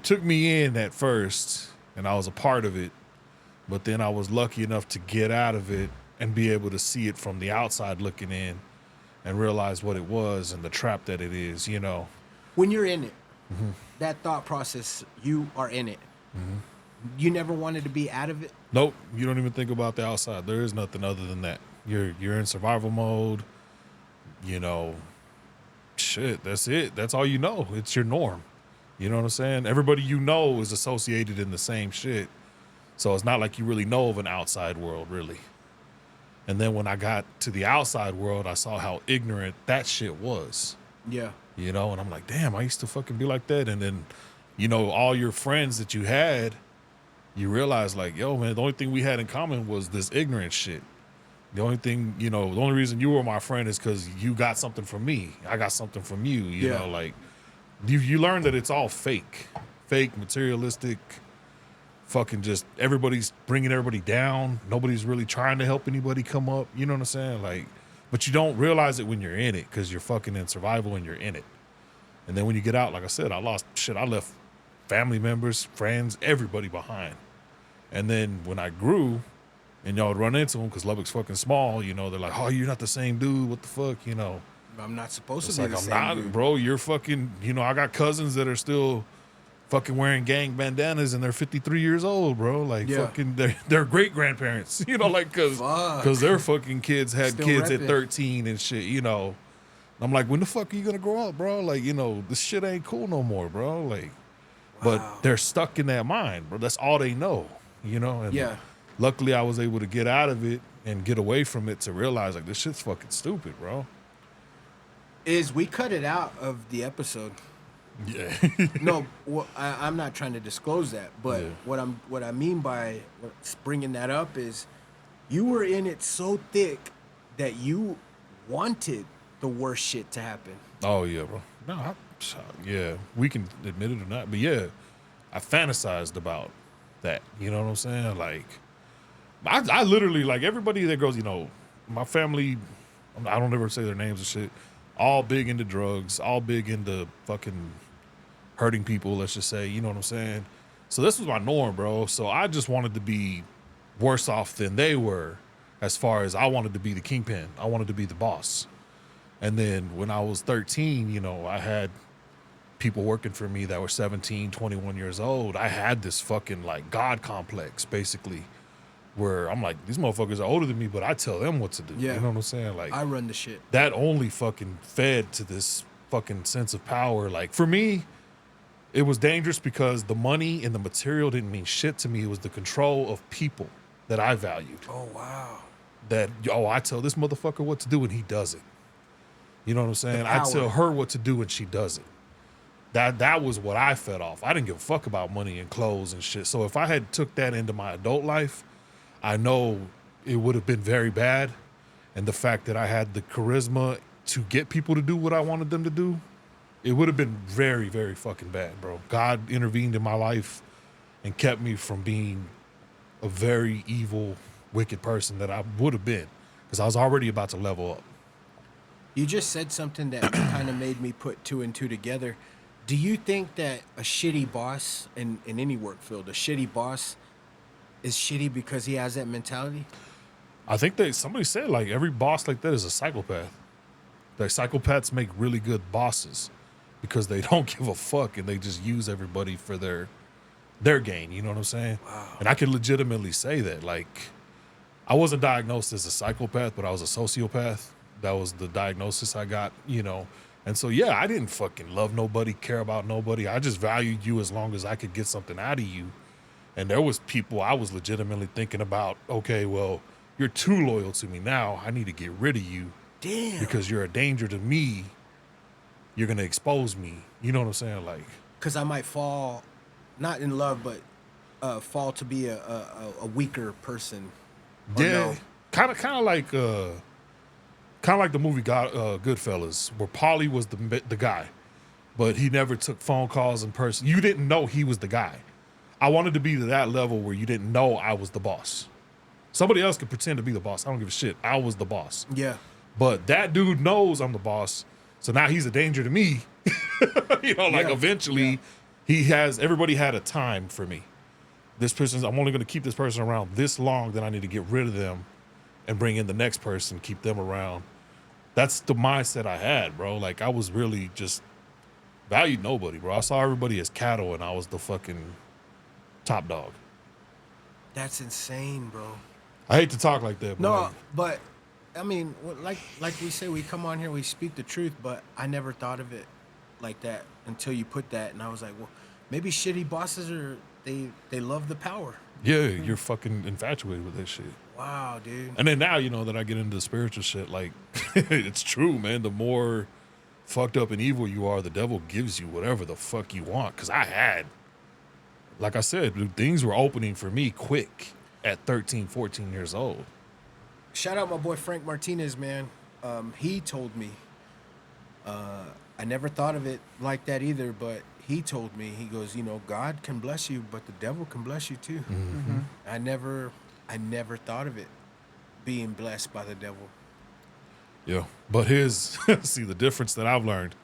took me in at first, and I was a part of it. But then I was lucky enough to get out of it and be able to see it from the outside looking in and realize what it was and the trap that it is, you know. When you're in it, that thought process, you are in it. You never wanted to be out of it? Nope, you don't even think about the outside. There is nothing other than that. You're in survival mode. You know, shit, that's it. That's all you know. It's your norm. You know what I'm saying? Everybody you know is associated in the same shit. So it's not like you really know of an outside world, really. And then when I got to the outside world, I saw how ignorant that shit was. Yeah. You know, and I'm like, damn, I used to fucking be like that. And then, you know, all your friends that you had, you realize like, yo, man, the only thing we had in common was this ignorant shit. The only thing, you know, the only reason you were my friend is because you got something from me. I got something from you, you Yeah. know, like you learn that it's all fake, materialistic, fucking just everybody's bringing everybody down. Nobody's really trying to help anybody come up. You know what I'm saying? Like, but you don't realize it when you're in it because you're fucking in survival and you're in it. And then when you get out, like I said, I left family members, friends, everybody behind. And then when I grew and y'all would run into them because Lubbock's fucking small, you know, they're like, oh, you're not the same dude. What the fuck? You know, I'm not supposed it's to be like, the I'm same not, dude. bro. You're fucking, you know, I got cousins that are still fucking wearing gang bandanas and they're 53 years old, bro. Like, Yeah. fucking, they're great grandparents, you know, like, Fuck. cause their fucking kids had Still kids at repping. 13 and shit, you know. I'm like, when the fuck are you gonna grow up, bro? Like, you know, this shit ain't cool no more, bro. Like, Wow. but they're stuck in that mind, bro. That's all they know, you know. And Yeah. luckily, I was able to get out of it and get away from it to realize like this shit's fucking stupid, bro. We cut it out of the episode. Yeah. No, I'm not trying to disclose that, but Yeah. what I mean by bringing that up is you were in it so thick that you wanted the worst shit to happen. Oh yeah, bro. No, yeah, we can admit it or not, but yeah, I fantasized about that. You know what I'm saying? Like, I literally, like, everybody that goes, you know, my family, I don't ever say their names and shit, all big into drugs, all big into fucking hurting people, let's just say, you know what I'm saying? So this was my norm, bro. So I just wanted to be worse off than they were as far as I wanted to be the kingpin. I wanted to be the boss. And then when I was 13, you know, I had people working for me that were 17, 21 years old. I had this fucking like God complex, basically, where I'm like, these motherfuckers are older than me, but I tell them what to do. Yeah. You know what I'm saying? Like, I run the shit. that only fucking fed to this fucking sense of power. Like, for me, it was dangerous because the money and the material didn't mean shit to me. It was the control of people that I valued. Oh wow. That, I tell this motherfucker what to do and he does it. You know what I'm saying? I power. tell her what to do and she does it. That was what I fed off. I didn't give a fuck about money and clothes and shit. So if I had took that into my adult life, I know it would have been very bad. And the fact that I had the charisma to get people to do what I wanted them to do, it would have been very, very fucking bad, bro. God intervened in my life and kept me from being a very evil, wicked person that I would have been, because I was already about to level up. You just said something that kind of made me put two and two together. Do you think that a shitty boss in any work field, a shitty boss is shitty because he has that mentality? I think somebody said like every boss like that is a psychopath. Like psychopaths make really good bosses because they don't give a fuck and they just use everybody for their gain. You know what I'm saying? Wow. And I can legitimately say that. Like, I wasn't diagnosed as a psychopath, but I was a sociopath. That was the diagnosis I got, you know. And so, yeah, I didn't fucking love nobody, care about nobody. I just valued you as long as I could get something out of you. And there was people I was legitimately thinking about, okay, well, you're too loyal to me now. I need to get rid of you. Damn. Because you're a danger to me. You're going to expose me. You know what I'm saying? Like, because I might fall, not in love, but fall to be a weaker person. Or yeah, no? kind of like the movie Goodfellas, where Paulie was the guy, but he never took phone calls in person. You didn't know he was the guy. I wanted to be to that level where you didn't know I was the boss. Somebody else could pretend to be the boss. I don't give a shit. I was the boss. Yeah. But that dude knows I'm the boss, so now he's a danger to me. You know, like eventually everybody had a time for me. I'm only going to keep this person around this long, then I need to get rid of them and bring in the next person, keep them around. That's the mindset I had, bro. Like, I was really just valued nobody, bro. I saw everybody as cattle and I was the fucking top dog. That's insane, bro. I hate to talk like that, but No, but I mean, like we say, we come on here, we speak the truth, but I never thought of it like that until you put that, and I was like, well, maybe shitty bosses they love the power. yeah, you're fucking infatuated with that shit. Wow, dude. And then now, you know, that I get into the spiritual shit, like, it's true, man. The more fucked up and evil you are, the devil gives you whatever the fuck you want. Because like I said, things were opening for me quick at 13, 14 years old. Shout out my boy Frank Martinez, man. He told me, I never thought of it like that either, but he told me, he goes, you know, God can bless you, but the devil can bless you too. Mm-hmm. I never thought of it being blessed by the devil. Yeah. But see, the difference that I've learned,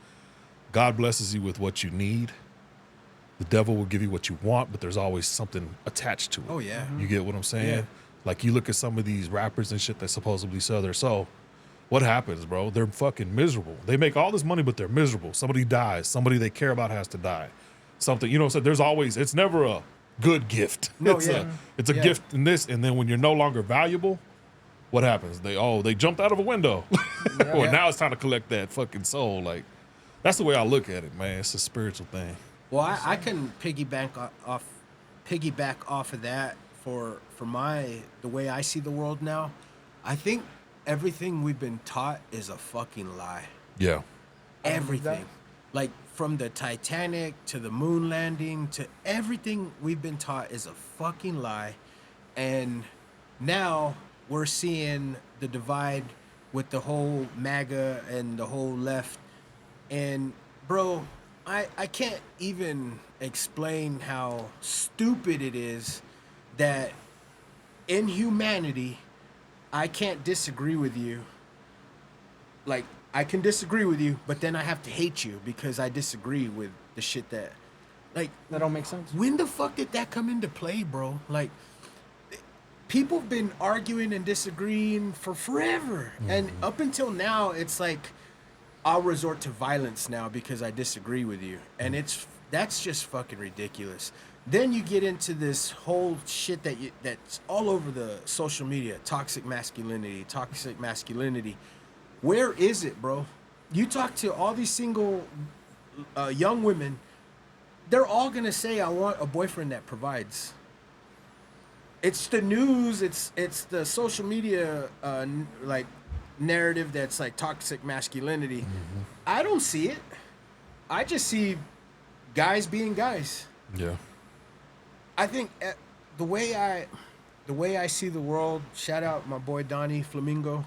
God blesses you with what you need. The devil will give you what you want, but there's always something attached to it. Oh, yeah. You get what I'm saying? Yeah. Like, you look at some of these rappers and shit that supposedly sell their soul. What happens, bro? They're fucking miserable. They make all this money, but they're miserable. Somebody dies. Somebody they care about has to die. Something, you know, so there's always, it's never a good gift. No, It's a gift in this, and then when you're no longer valuable, what happens? They jumped out of a window. Or now it's time to collect that fucking soul. Like, that's the way I look at it, man. It's a spiritual thing. Well, I can piggyback off of that for the way I see the world now. I think everything we've been taught is a fucking lie. Yeah. Everything. Like, from the Titanic to the moon landing to everything we've been taught is a fucking lie. And now we're seeing the divide with the whole MAGA and the whole left. And, bro, I can't even explain how stupid it is that in humanity, I can't disagree with you. Like, I can disagree with you, but then I have to hate you because I disagree with the shit that, like... That don't make sense. When the fuck did that come into play, bro? Like, people have been arguing and disagreeing for forever. Mm-hmm. And up until now, it's like, I'll resort to violence now because I disagree with you. And that's just fucking ridiculous. Then you get into this whole shit that's all over the social media. Toxic masculinity. Where is it, bro? You talk to all these single young women, they're all gonna say, I want a boyfriend that provides. It's the news, it's the social media like narrative that's like toxic masculinity. Mm-hmm. I don't see it. I just see guys being guys. Yeah. I think the way I see the world, shout out my boy Donnie Flamingo,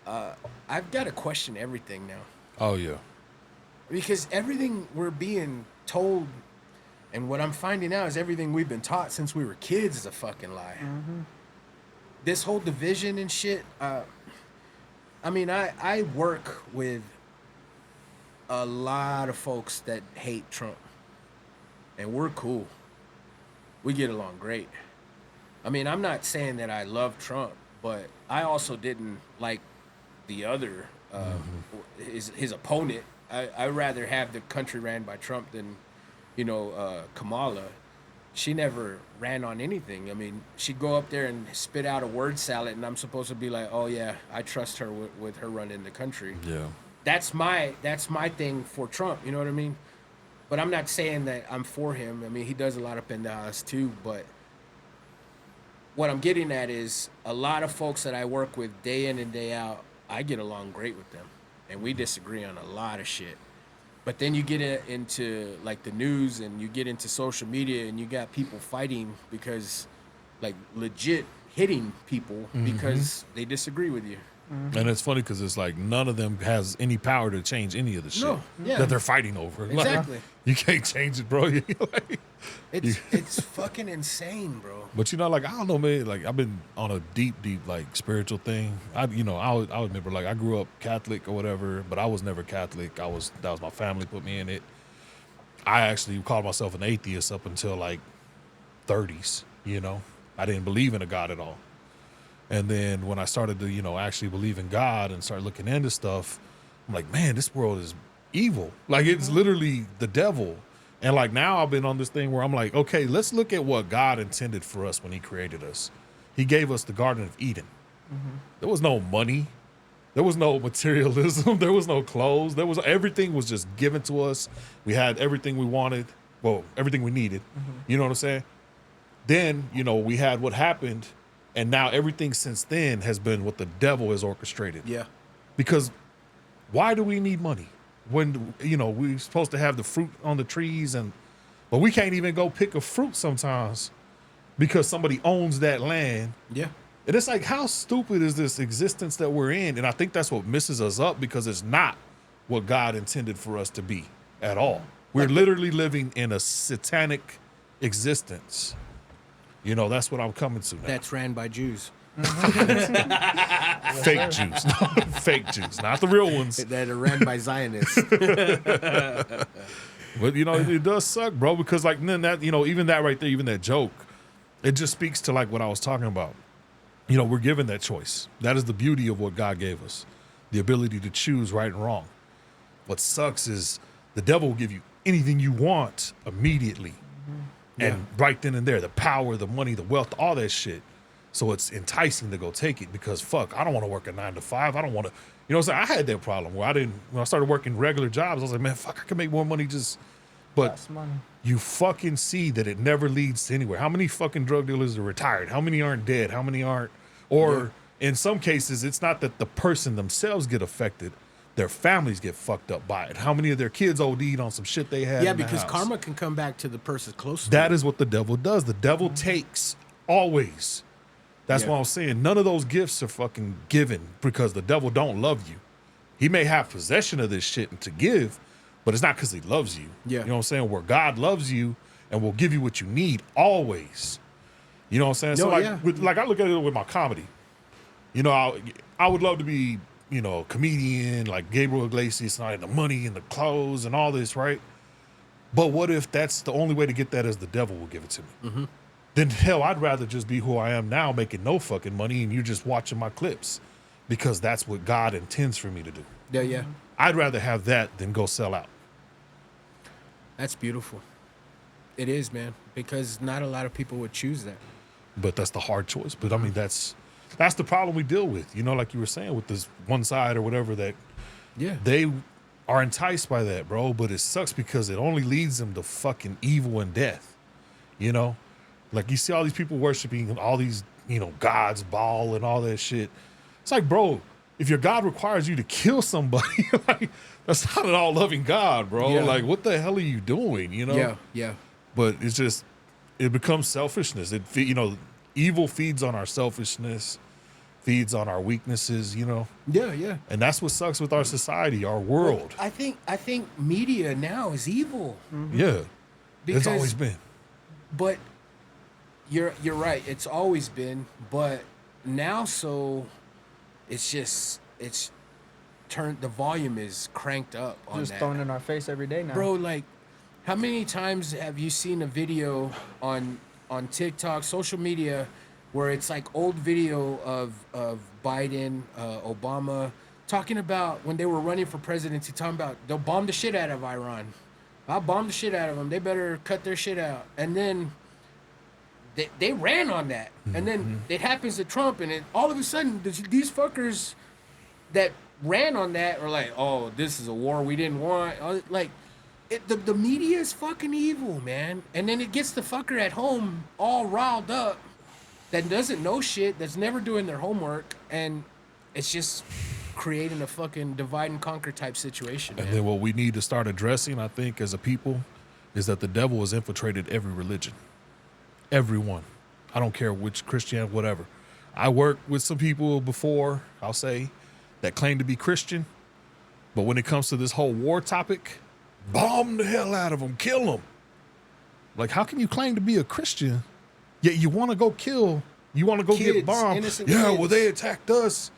I've got to question everything now. Oh, yeah. Because everything we're being told and what I'm finding out is everything we've been taught since we were kids is a fucking lie. Mm-hmm. This whole division and shit, I mean, I work with a lot of folks that hate Trump, and we're cool. We get along great. I mean, I'm not saying that I love Trump, but I also didn't like the other his opponent. I rather have the country ran by Trump than, Kamala. She never ran on anything. I mean, she'd go up there and spit out a word salad, and I'm supposed to be like, oh yeah, I trust her with her running the country. Yeah. That's my thing for Trump. You know what I mean? But I'm not saying that I'm for him. I mean, he does a lot of pendejas too. But what I'm getting at is a lot of folks that I work with day in and day out, I get along great with them, and we disagree on a lot of shit. But then you get into like the news, and you get into social media, and you got people fighting because, like, legit hitting people because they disagree with you. And it's funny because it's like none of them has any power to change any of the shit that they're fighting over. Exactly. Like, you can't change it, bro. Like, It's fucking insane, bro. but like, I don't know, man. Like, I've been on a deep, like spiritual thing. I remember, like, I grew up Catholic or whatever, but I was never Catholic. That was my family put me in it. I actually called myself an atheist up until like 30s. I didn't believe in a God at all. And then when I started to, actually believe in God and start looking into stuff, I'm like, man, this world is evil. Like, it's literally the devil. And like, now I've been on this thing where I'm like, okay, let's look at what God intended for us when he created us. He gave us the Garden of Eden. There was no money. There was no materialism. There was no clothes. Everything was just given to us. We had everything we wanted. Well, everything we needed. You know what I'm saying? Then, we had what happened. And now everything since then has been what the devil has orchestrated. Yeah. Because why do we need money when, we're supposed to have the fruit on the trees, but we can't even go pick a fruit sometimes because somebody owns that land. Yeah. And it's like, how stupid is this existence that we're in? And I think that's what messes us up, because it's not what God intended for us to be at all. We're literally living in a satanic existence. That's what I'm coming to now. That's ran by Jews. Fake Jews. Fake Jews, not the real ones. That are ran by Zionists. But, it does suck, bro, because like then that, even that right there, even that joke, it just speaks to like what I was talking about. We're given that choice. That is the beauty of what God gave us, the ability to choose right and wrong. What sucks is the devil will give you anything you want immediately. And right then and there, the power, the money, the wealth, all that shit. So it's enticing to go take it because, fuck, I don't want to work a 9 to 5. I don't want to, what I'm saying? I had that problem where when I started working regular jobs, I was like, man, fuck, I can make more money but That's money. you fucking see that it never leads to anywhere. How many fucking drug dealers are retired? How many aren't dead? How many aren't? Or in some cases, it's not that the person themselves get affected. Their families get fucked up by it. How many of their kids OD'd on some shit they had? Yeah, in the because house? karma can come back to the person close to That you. is what the devil does. The devil takes always. That's why I'm saying none of those gifts are fucking given because the devil don't love you. He may have possession of this shit to give, but it's not because he loves you. Yeah. You know what I'm saying? Where God loves you and will give you what you need always. You know what I'm saying? So I look at it with my comedy. I would love to be, comedian like Gabriel Iglesias, and I had the money and the clothes and all this, right? But what if that's the only way to get that is the devil will give it to me? Then hell, I'd rather just be who I am now, making no fucking money, and you're just watching my clips because that's what God intends for me to do. Yeah. I'd rather have that than go sell out. That's beautiful. It is, man, because not a lot of people would choose that. But that's the hard choice. But I mean, that's the problem we deal with, like you were saying, with this one side or whatever that they are enticed by that, bro. But it sucks because it only leads them to fucking evil and death. Like you see all these people worshiping all these, gods, Baal and all that shit. It's like, bro, if your God requires you to kill somebody, like that's not an all loving God, bro. Yeah. Like, what the hell are you doing? Yeah. But it's just, it becomes selfishness. Evil feeds on our selfishness, feeds on our weaknesses, Yeah. And that's what sucks with our society, our world. I think media now is evil. Yeah, Because, it's always been. But you're right. It's always been. But now, so it's the volume is cranked up on Just that. thrown in our face every day now. Bro, like, how many times have you seen a video on TikTok, social media, where it's like old video of Biden, Obama, talking about when they were running for presidency, talking about they'll bomb the shit out of Iran. I'll bomb the shit out of them. They better cut their shit out. And then they ran on that. And then it happens to Trump, and it, all of a sudden, these fuckers that ran on that are like, oh, this is a war we didn't want. Like, the media is fucking evil, man. And then it gets the fucker at home all riled up that doesn't know shit, that's never doing their homework, and it's just creating a fucking divide and conquer type situation. And man. then what we need to start addressing, I think, as a people, is that the devil has infiltrated every religion. Everyone. I don't care which Christian, whatever. I worked with some people before, I'll say, that claim to be Christian, but when it comes to this whole war topic, bomb the hell out of them, kill them. Like, how can you claim to be a Christian, yet you want to go kill, you want to go Kids, get bombed? innocent Yeah, kids. well, they attacked us.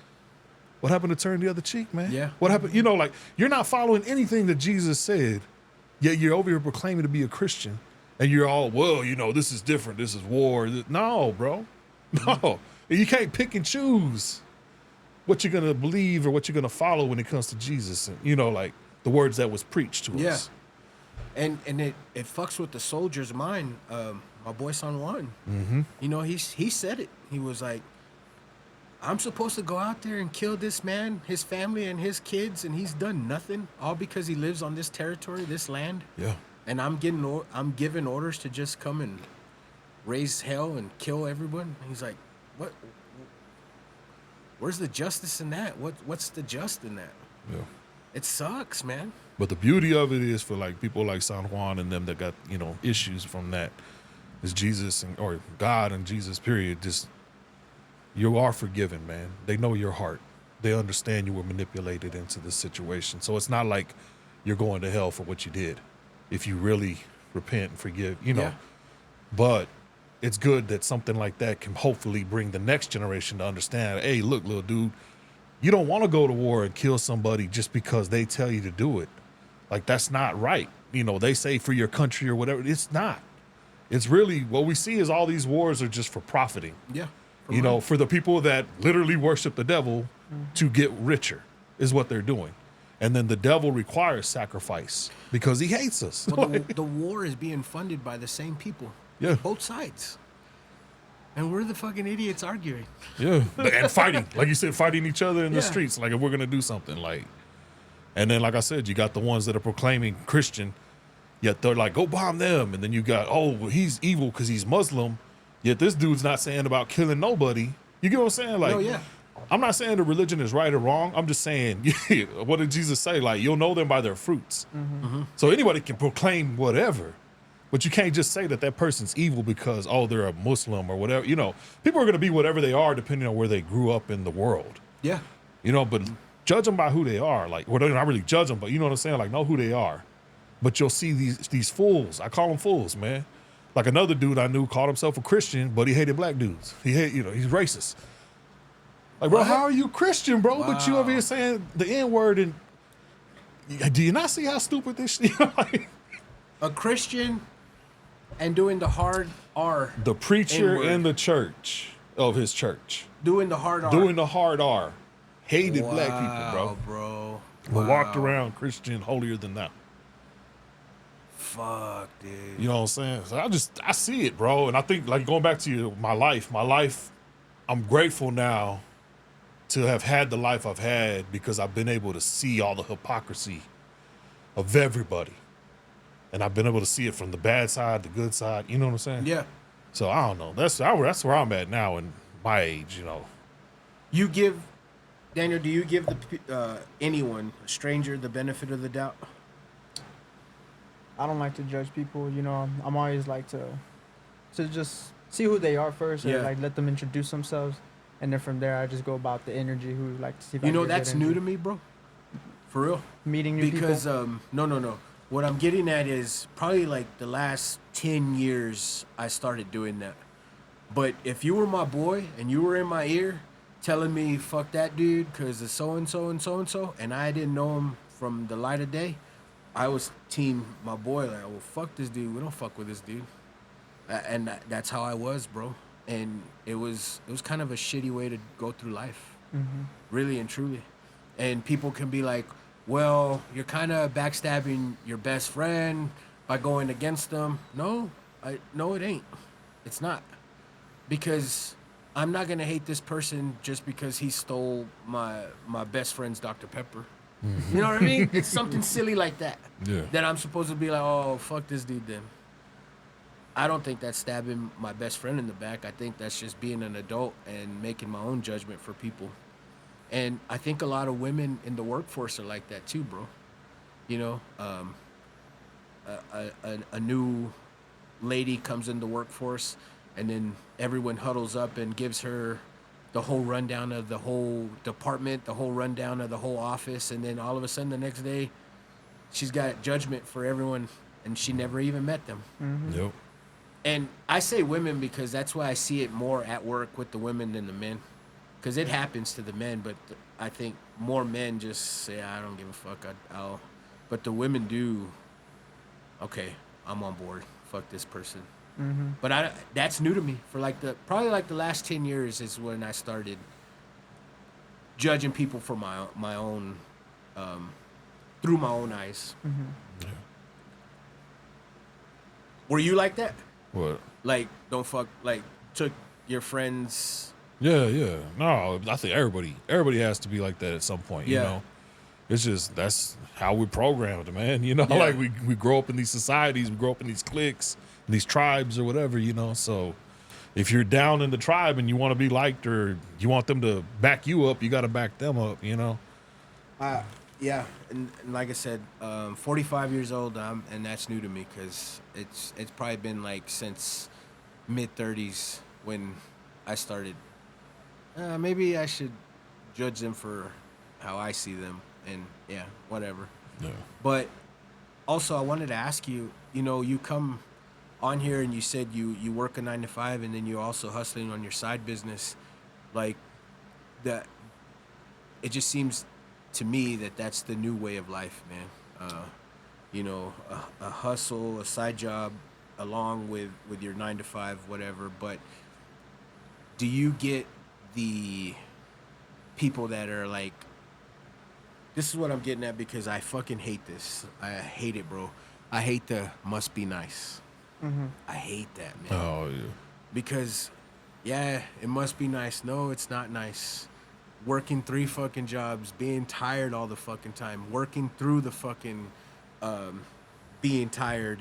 What happened to turn the other cheek, man? Yeah. What happened? You know, like, you're not following anything that Jesus said, yet you're over here proclaiming to be a Christian, and you're all, well, you know, this is different. This is war. No, bro. No. You can't pick and choose what you're going to believe or what you're going to follow when it comes to Jesus. And, you know, like the words that was preached to Yeah. us. And it fucks with the soldier's mind. My boy San Juan, you know, he said it. He was like, I'm supposed to go out there and kill this man, his family, and his kids, and he's done nothing, all because he lives on this territory, this land. Yeah. And I'm given orders to just come and raise hell and kill everyone. And he's like, what? Where's the justice in that? What's the just in that? Yeah. It sucks, man. But the beauty of it is for like people like San Juan and them that got, you know, issues from that is Jesus or God and Jesus, period. Just, you are forgiven, man. They know your heart. They understand you were manipulated into this situation. So it's not like you're going to hell for what you did if you really repent and forgive, you know. Yeah. But it's good that something like that can hopefully bring the next generation to understand, hey, look, little dude, you don't want to go to war and kill somebody just because they tell you to do it. Like, that's not right. You know, they say for your country or whatever. It's not. It's really, what we see is all these wars are just for profiting. Yeah. You know, for the people that literally worship the devil to get richer is what they're doing. And then the devil requires sacrifice because he hates us. Well, the war is being funded by the same people. Yeah. Both sides. And we're the fucking idiots arguing. Yeah. And fighting. Like you said, fighting each other in the Yeah. streets. Like, if we're going to do something, like. And then, like I said, you got the ones that are proclaiming Christian, yet they're like, go bomb them. And then you got, oh, well, he's evil because he's Muslim. Yet this dude's not saying about killing nobody. You get what I'm saying? Like, Oh, yeah. I'm not saying the religion is right or wrong. I'm just saying, what did Jesus say? Like, you'll know them by their fruits. So anybody can proclaim whatever, but you can't just say that that person's evil because, oh, they're a Muslim or whatever. You know, people are going to be whatever they are depending on where they grew up in the world. Yeah. You know, but judge them by who they are. Like, well, not really judge them, but you know what I'm saying? Like, know who they are. But you'll see these fools. I call them fools, man. Like another dude I knew called himself a Christian, but he hated black dudes. He hate, you know, he's racist. Like, bro, What? how are you Christian, bro? But you over Wow. here saying the N-word, and do you not see how stupid this shit? Like, A Christian and doing the hard R. the preacher N-word. in the church of his church Doing the hard R. doing the hard R, hated black people, Wow, bro. bro. But walked Wow. around Christian, holier than thou. Fuck, dude. You know what I'm saying? So I see it, bro. And I think, like, going back to my life, I'm grateful now to have had the life I've had because I've been able to see all the hypocrisy of everybody. And I've been able to see it from the bad side, the good side. You know what I'm saying? Yeah. So I don't know. That's where I'm at now in my age, you know. You give, Daniel, do you give anyone, a stranger, the benefit of the doubt? I don't like to judge people. You know, I'm always like to just see who they are first, Yeah. and like let them introduce themselves, and then from there I just go about the energy. Who like to see if I You can know, get that's good new energy. to me, bro. For real. Meeting new Because, people. no. What I'm getting at is probably like the last 10 years I started doing that. But if you were my boy and you were in my ear, telling me fuck that dude because of so and so and so and so, and I didn't know him from the light of day, I was team my boy like, well, fuck this dude. We don't fuck with this dude, and that's how I was, bro. And it was kind of a shitty way to go through life, really and truly. And people can be like, well, you're kind of backstabbing your best friend by going against them. No, no, it ain't. It's not, because I'm not gonna hate this person just because he stole my best friend's Dr. Pepper. You know what I mean? It's something silly like that. Yeah. That I'm supposed to be like, oh, fuck this dude then. I don't think that's stabbing my best friend in the back. I think that's just being an adult and making my own judgment for people. And I think a lot of women in the workforce are like that too, bro. You know, a new lady comes in the workforce, and then everyone huddles up and gives her the whole rundown of the whole department, the whole rundown of the whole office, and then all of a sudden the next day, she's got judgment for everyone, and she never even met them. Yep. And I say women because that's why I see it more at work with the women than the men, because it happens to the men, but I think more men just say, I don't give a fuck, I'll, but the women do. Okay, I'm on board. Fuck this person. But that's new to me. For probably the last 10 years is when I started judging people for my own, through my own eyes. Yeah. Were you like that? What? Like, don't fuck, like, took your friends. Yeah. No, I think everybody has to be like that at some point. You Yeah. know, it's just that's how we're programmed, man. You know, Yeah. like we grow up in these societies, we grow up in these cliques, these tribes or whatever. You know, so if you're down in the tribe and you want to be liked or you want them to back you up, you got to back them up. You know. Yeah, and like I said, 45 years old, and that's new to me because it's probably been like since mid-30s when I started. Maybe I should judge them for how I see them, and yeah, whatever. Yeah. But also, I wanted to ask you, you know, you come on here and you said you work a 9 to 5, and then you're also hustling on your side business, like that. It just seems to me that that's the new way of life, man. You know, a hustle, a side job, along with your 9 to 5, whatever. But do you get the people that are like, this is what I'm getting at, because I fucking hate this. I hate it, bro. I hate the must be nice. I hate that, man. Oh yeah. Because, yeah, it must be nice. No, it's not nice. Working 3 fucking jobs, being tired all the fucking time, working through the fucking being tired,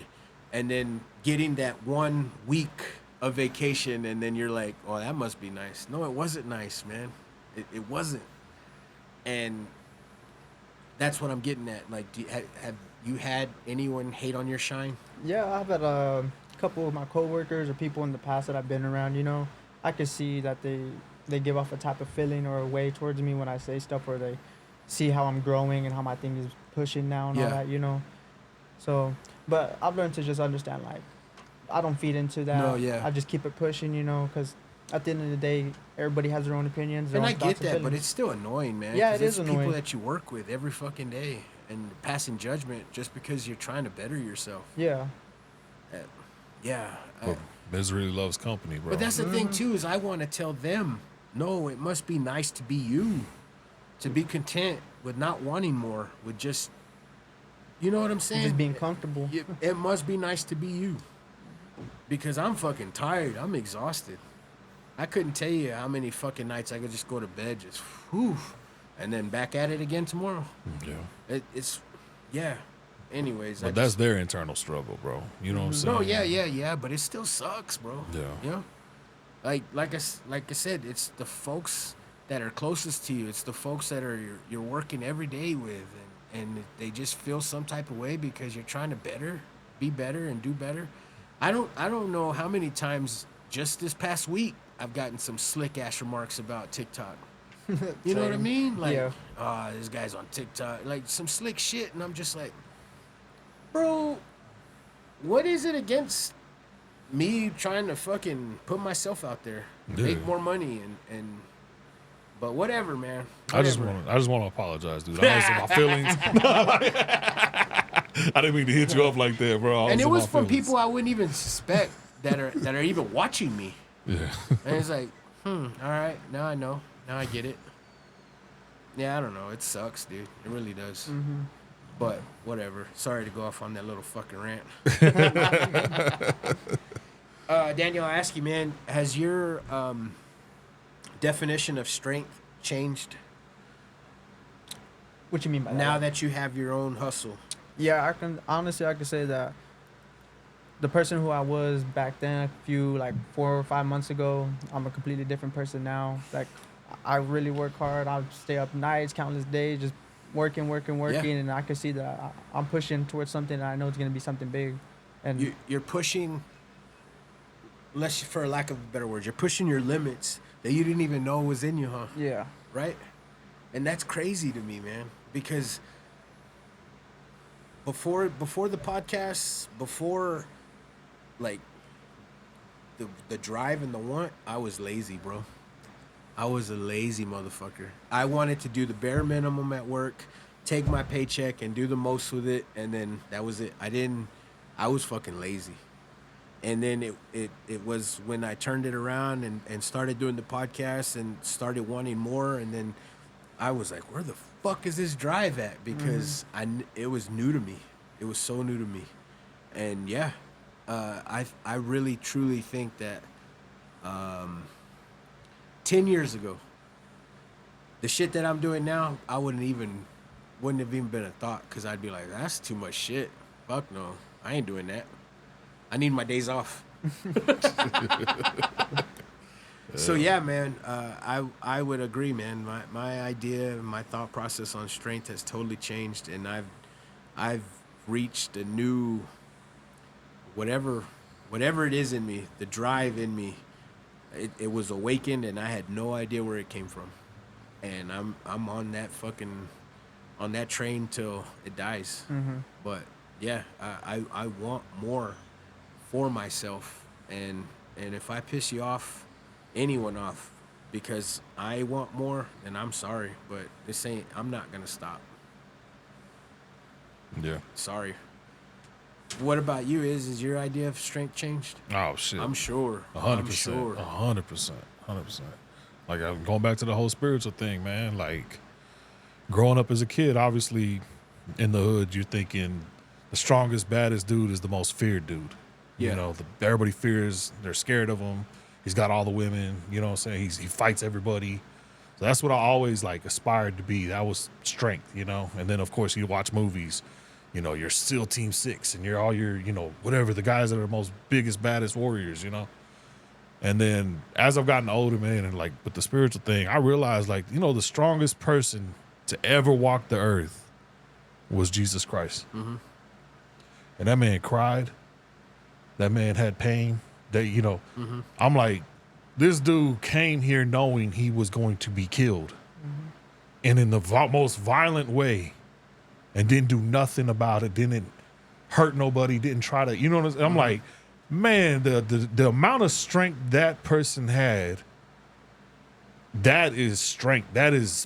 and then getting that 1 week of vacation, and then you're like, oh, that must be nice. No, it wasn't nice, man. It wasn't. And that's what I'm getting at. Like, have you had anyone hate on your shine? Yeah, I've had a couple of my coworkers or people in the past that I've been around, you know. I can see that they give off a type of feeling or a way towards me when I say stuff, or they see how I'm growing and how my thing is pushing now and all that, you know. So, but I've learned to just understand, like, I don't feed into that. No, yeah. I just keep it pushing, you know, because at the end of the day, everybody has their own opinions. Their And own I thoughts get and that, but feelings. it's still annoying, man. Yeah, 'cause it is it's people annoying. that you work with every fucking day and passing judgment just because you're trying to better yourself. Yeah. Yeah. But misery loves company, bro. But that's the thing too, is I want to tell them, no, it must be nice to be you, to be content with not wanting more, with just, you know what I'm saying? Just being comfortable. It must be nice to be you, because I'm fucking tired. I'm exhausted. I couldn't tell you how many fucking nights I could just go to bed, just whew, and then back at it again tomorrow. Yeah. It's yeah. Anyways, But that's their internal struggle, bro. You know what I'm saying? no, yeah, but it still sucks, bro. Yeah. You know? Like I said, it's the folks that are closest to you. It's the folks that are you're working every day with, and they just feel some type of way because you're trying to be better and do better. I don't know how many times just this past week I've gotten some slick ass remarks about TikTok. You know what I mean? Like, Yeah. this guy's on TikTok, like some slick shit, and I'm just like, bro, what is it against me trying to fucking put myself out there, Yeah. make more money, and But whatever, man. I just Whatever. want to apologize, dude. I was in my feelings. I didn't mean to hit you up like that, bro. And it was from feelings. people I wouldn't even suspect that are even watching me. Yeah. And it's like, all right, now I know. Now I get it. Yeah, I don't know. It sucks, dude. It really does. But whatever. Sorry to go off on that little fucking rant. Daniel, I ask you, man, has your definition of strength changed What you mean by that? now that you have your own hustle? Yeah, I can say that the person who I was back then, a few like 4 or 5 months ago, I'm a completely different person now. Like, I really work hard. I stay up nights, countless days, just working, and I can see that I'm pushing towards something that I know is gonna be something big. And You're pushing, for lack of a better word, you're pushing your limits that you didn't even know was in you, huh? yeah, Right? And that's crazy to me, man, because before the podcast, before like the drive and the want, I was lazy, bro. I was a lazy motherfucker. I wanted to do the bare minimum at work, take my paycheck and do the most with it, and then that was it. I was fucking lazy. And then it was when I turned it around and started doing the podcast and started wanting more, and then I was like, where the fuck is this drive at? Because it was new to me. It was so new to me. And yeah, I really truly think that 10 years ago, the shit that I'm doing now, I wouldn't have even been a thought, because I'd be like, that's too much shit. Fuck no, I ain't doing that. I need my days off. So yeah, man, I would agree, man. My idea, my thought process on strength has totally changed, and I've reached a new whatever it is in me, the drive in me. It was awakened, and I had no idea where it came from, and I'm on that train till it dies. But yeah, I want more for myself, and if I piss you off, anyone off, because I want more, then I'm sorry, but I'm not gonna stop. Yeah. Sorry. What about you? Is your idea of strength changed? Oh shit. I'm sure. 100%. I'm sure. 100%. Like, I'm going back to the whole spiritual thing, man. Like, growing up as a kid, obviously, in the hood, you're thinking the strongest, baddest dude is the most feared dude. Yeah. You know, everybody fears, they're scared of him. He's got all the women, you know what I'm saying? He fights everybody. So that's what I always, like, aspired to be. That was strength, you know? And then, of course, you watch movies, you know, you're SEAL Team 6, and you're all your, you know, whatever, the guys that are the most biggest, baddest warriors, you know? And then as I've gotten older, man, and, like, with the spiritual thing, I realized, like, you know, the strongest person to ever walk the earth was Jesus Christ. And that man cried. That man had pain. That, you know, I'm like, this dude came here knowing he was going to be killed, and in the most violent way, and didn't do nothing about it, didn't hurt nobody, didn't try to, you know what I'm saying? I'm like, man, the amount of strength that person had, that is strength. That is,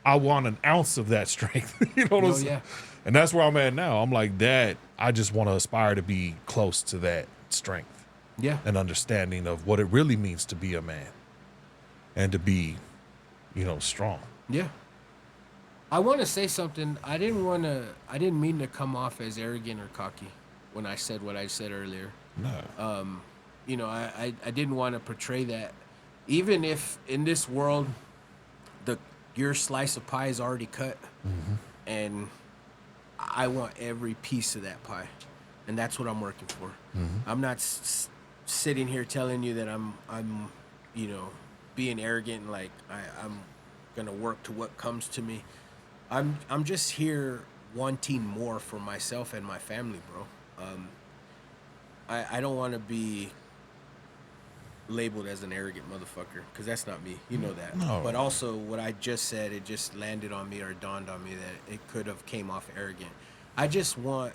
I want an ounce of that strength. You know what I'm saying? Yeah. And that's where I'm at now. I'm like, that, I just want to aspire to be close to that strength. Yeah. An understanding of what it really means to be a man and to be, you know, strong. Yeah. I want to say something. I didn't mean to come off as arrogant or cocky when I said what I said earlier. No. You know, I didn't want to portray that. Even if in this world, your slice of pie is already cut, and I want every piece of that pie, and that's what I'm working for. I'm not sitting here telling you that I'm, you know, being arrogant and like I'm gonna work to what comes to me. I'm just here wanting more for myself and my family, bro. I don't want to be labeled as an arrogant motherfucker, because that's not me. You know that. No. But also, what I just said, it just landed on me or dawned on me that it could have came off arrogant. I just want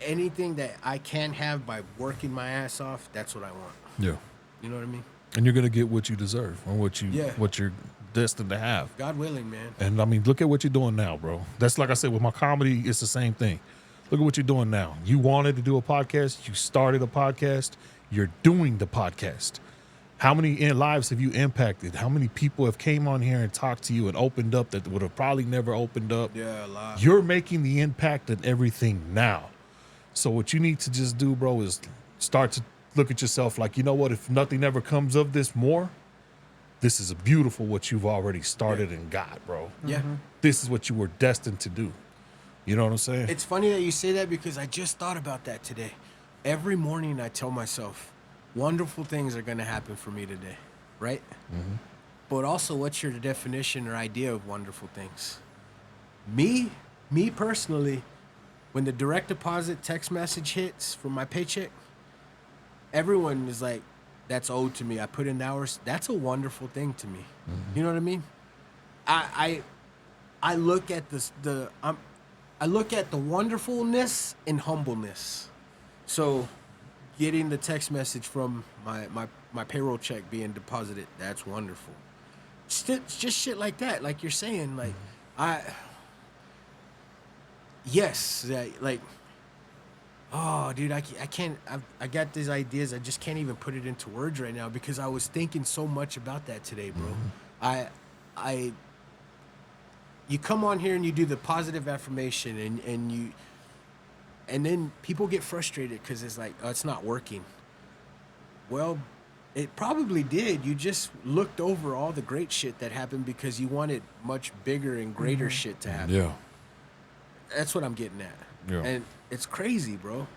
anything that I can have by working my ass off. That's what I want. Yeah. You know what I mean? And you're going to get what you deserve or what you're destined to have. God willing, man. And I mean, look at what you're doing now, bro. That's like I said with my comedy, it's the same thing. Look at what you're doing now. You wanted to do a podcast. You started a podcast. You're doing the podcast. How many lives have you impacted? How many people have came on here and talked to you and opened up that would have probably never opened up? Yeah, a lot. You're making the impact on everything now. So what you need to just do, bro, is start to look at yourself like, you know what? If nothing ever comes of this more, this is a beautiful what you've already started and got, bro. Yeah. This is what you were destined to do. You know what I'm saying? It's funny that you say that because I just thought about that today. Every morning I tell myself, wonderful things are going to happen for me today, right? But also, what's your definition or idea of wonderful things? Me personally, when the direct deposit text message hits from my paycheck, everyone is like, that's owed to me. I put in hours. That's a wonderful thing to me. You know what I mean? I look at I look at the wonderfulness and humbleness. So getting the text message from my payroll check being deposited, that's wonderful. It's just shit like that, like you're saying. Like, oh, dude, I can't, I got these ideas, I just can't even put it into words right now because I was thinking so much about that today, bro. You come on here and you do the positive affirmation and then people get frustrated because it's like, oh, it's not working. Well, it probably did. You just looked over all the great shit that happened because you wanted much bigger and greater shit to happen. Yeah. That's what I'm getting at. Yeah. And it's crazy, bro.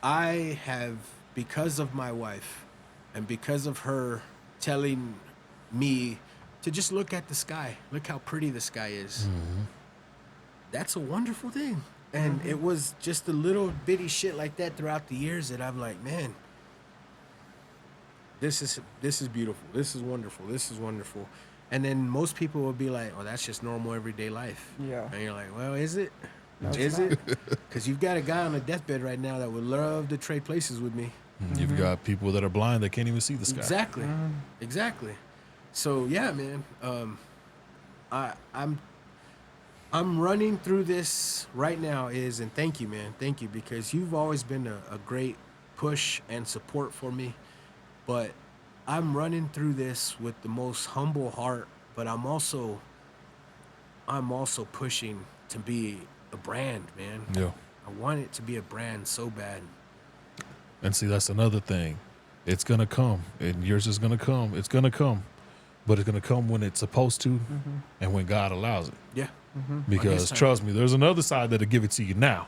I have, because of my wife and because of her telling me to just look at the sky, look how pretty the sky is. That's a wonderful thing. And it was just a little bitty shit like that throughout the years that I'm like, man, this is beautiful. This is wonderful. This is wonderful. And then most people will be like, oh, that's just normal everyday life. Yeah. And you're like, well, is it? No, it's Is not. it? Because you've got a guy on a deathbed right now that would love to trade places with me. You've got people that are blind that can't even see the sky. Exactly. Exactly. So yeah, man. I'm running through this right now and thank you, man. Thank you, because you've always been a great push and support for me. But I'm running through this with the most humble heart, but I'm also pushing to be a brand, man. Yeah. I want it to be a brand so bad. And see, that's another thing. It's going to come, and yours is going to come. It's going to come, but it's going to come when it's supposed to and when God allows it. Yeah. Because time. trust me, there's another side that'll give it to you now,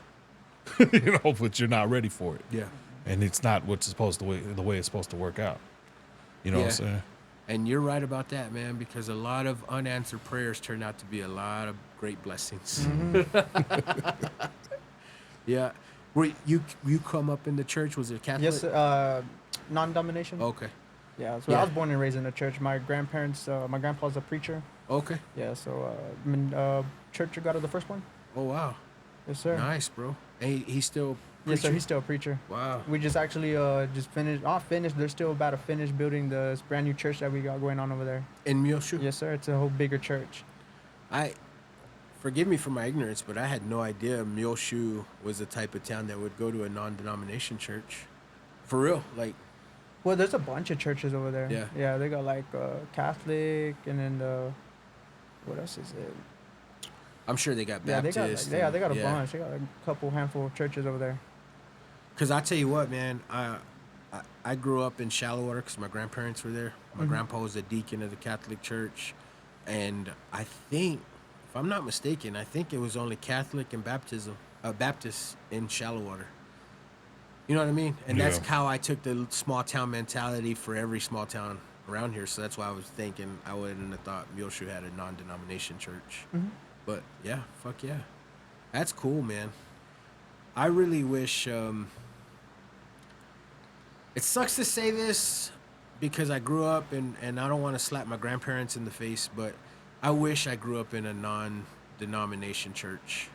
you know, but you're not ready for it. Yeah. And it's not what's supposed to the way it's supposed to work out. You know what I'm saying? And you're right about that, man, because a lot of unanswered prayers turn out to be a lot of great blessings. Yeah. Were you come up in the church? Was it Catholic? Yes, non-domination. Okay. Yeah, so I was born and raised in a church. My grandparents, my grandpa's a preacher. Okay. Yeah, so Church of God of the Firstborn. Oh, wow. Yes, sir. Nice, bro. And he's still Yes, sir. preaching? He's still a preacher. Wow. We just actually just finished. They're still about to finish building this brand new church that we got going on over there. In Muleshoe? Yes, sir. It's a whole bigger church. Forgive me for my ignorance, but I had no idea Muleshoe was the type of town that would go to a non-denomination church. For real, like. Well, there's a bunch of churches over there. Yeah. Yeah, they got like Catholic, and then what else is it? I'm sure they got Yeah, Baptist. they got a bunch. They got like a couple handful of churches over there. Because I tell you what, man, I grew up in Shallowater because my grandparents were there. My grandpa was a deacon of the Catholic Church. And I think, if I'm not mistaken, I think it was only Catholic and Baptist in Shallowater. You know what I mean? And that's how I took the small town mentality for every small town around here. So that's why I was thinking I wouldn't have thought Muleshoe had a non-denomination church. But yeah, fuck yeah. That's cool, man. I really wish, it sucks to say this because I grew up and I don't want to slap my grandparents in the face, but I wish I grew up in a non-denomination church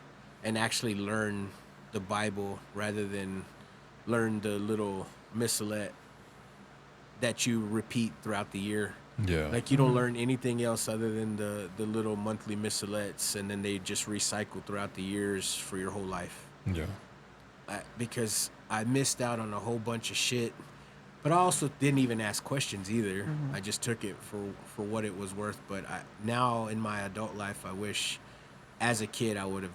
and actually learn the Bible rather than learn the little missalette that you repeat throughout the year. Yeah. Like you don't learn anything else other than the little monthly missalettes, and then they just recycle throughout the years for your whole life. Yeah. Because I missed out on a whole bunch of shit, but I also didn't even ask questions either. I just took it for what it was worth. But now in my adult life, I wish as a kid I would have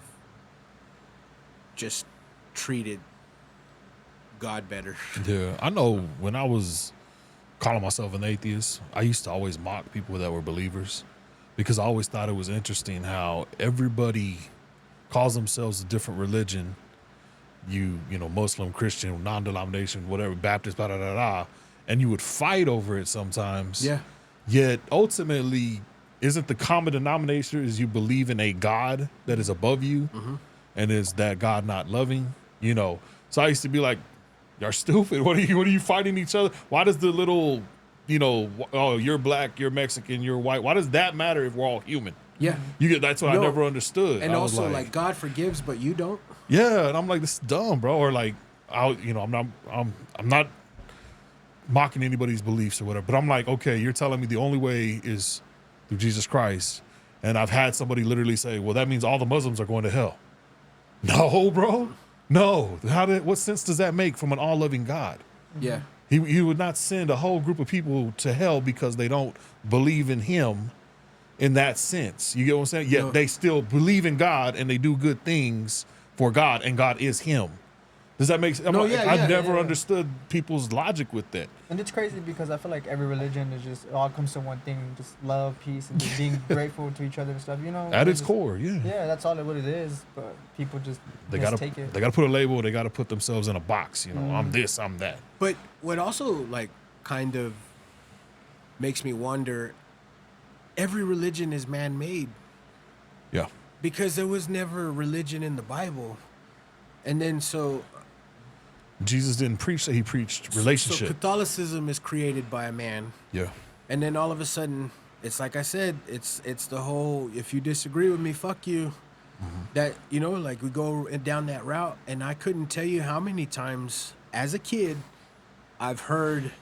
just treated God better. Yeah. I know when I was calling myself an atheist, I used to always mock people that were believers because I always thought it was interesting how everybody calls themselves a different religion. You know, Muslim, Christian, non-denomination, whatever, Baptist, blah, blah, blah, blah, and you would fight over it sometimes. Yeah. Yet ultimately, isn't the common denominator is you believe in a God that is above you, and is that God not loving? You know, so I used to be like, "You're stupid. What are you fighting each other? Why does the little, you know, oh, you're black, you're Mexican, you're white. Why does that matter if we're all human?" Yeah. That's what I never understood. And I was also, like, God forgives, but you don't. yeah, and I'm like, this is dumb, bro. Or like, I'm not mocking anybody's beliefs or whatever, but I'm like, okay, you're telling me the only way is through Jesus Christ, and I've had somebody literally say, well, that means all the Muslims are going to hell. No, bro, no. What sense does that make from an all-loving God? Yeah. He would not send a whole group of people to hell because they don't believe in him in that sense. You get what I'm saying? Yet they still believe in God and they do good things for God, and God is him. Does that make sense? I've never understood people's logic with that. And it's crazy because I feel like every religion is just, it all comes to one thing, just love, peace, and just being grateful to each other and stuff, you know? At its core, yeah. Yeah, that's all what it is, but people just take it. They gotta put a label, they gotta put themselves in a box, you know, I'm this, I'm that. But what also, like, kind of makes me wonder, every religion is man-made. Yeah. Because there was never religion in the Bible. And then Jesus didn't preach that, he preached relationship. So Catholicism is created by a man. Yeah. And then all of a sudden, it's like I said, it's the whole, if you disagree with me, fuck you. That, you know, like we go down that route. And I couldn't tell you how many times as a kid I've heard,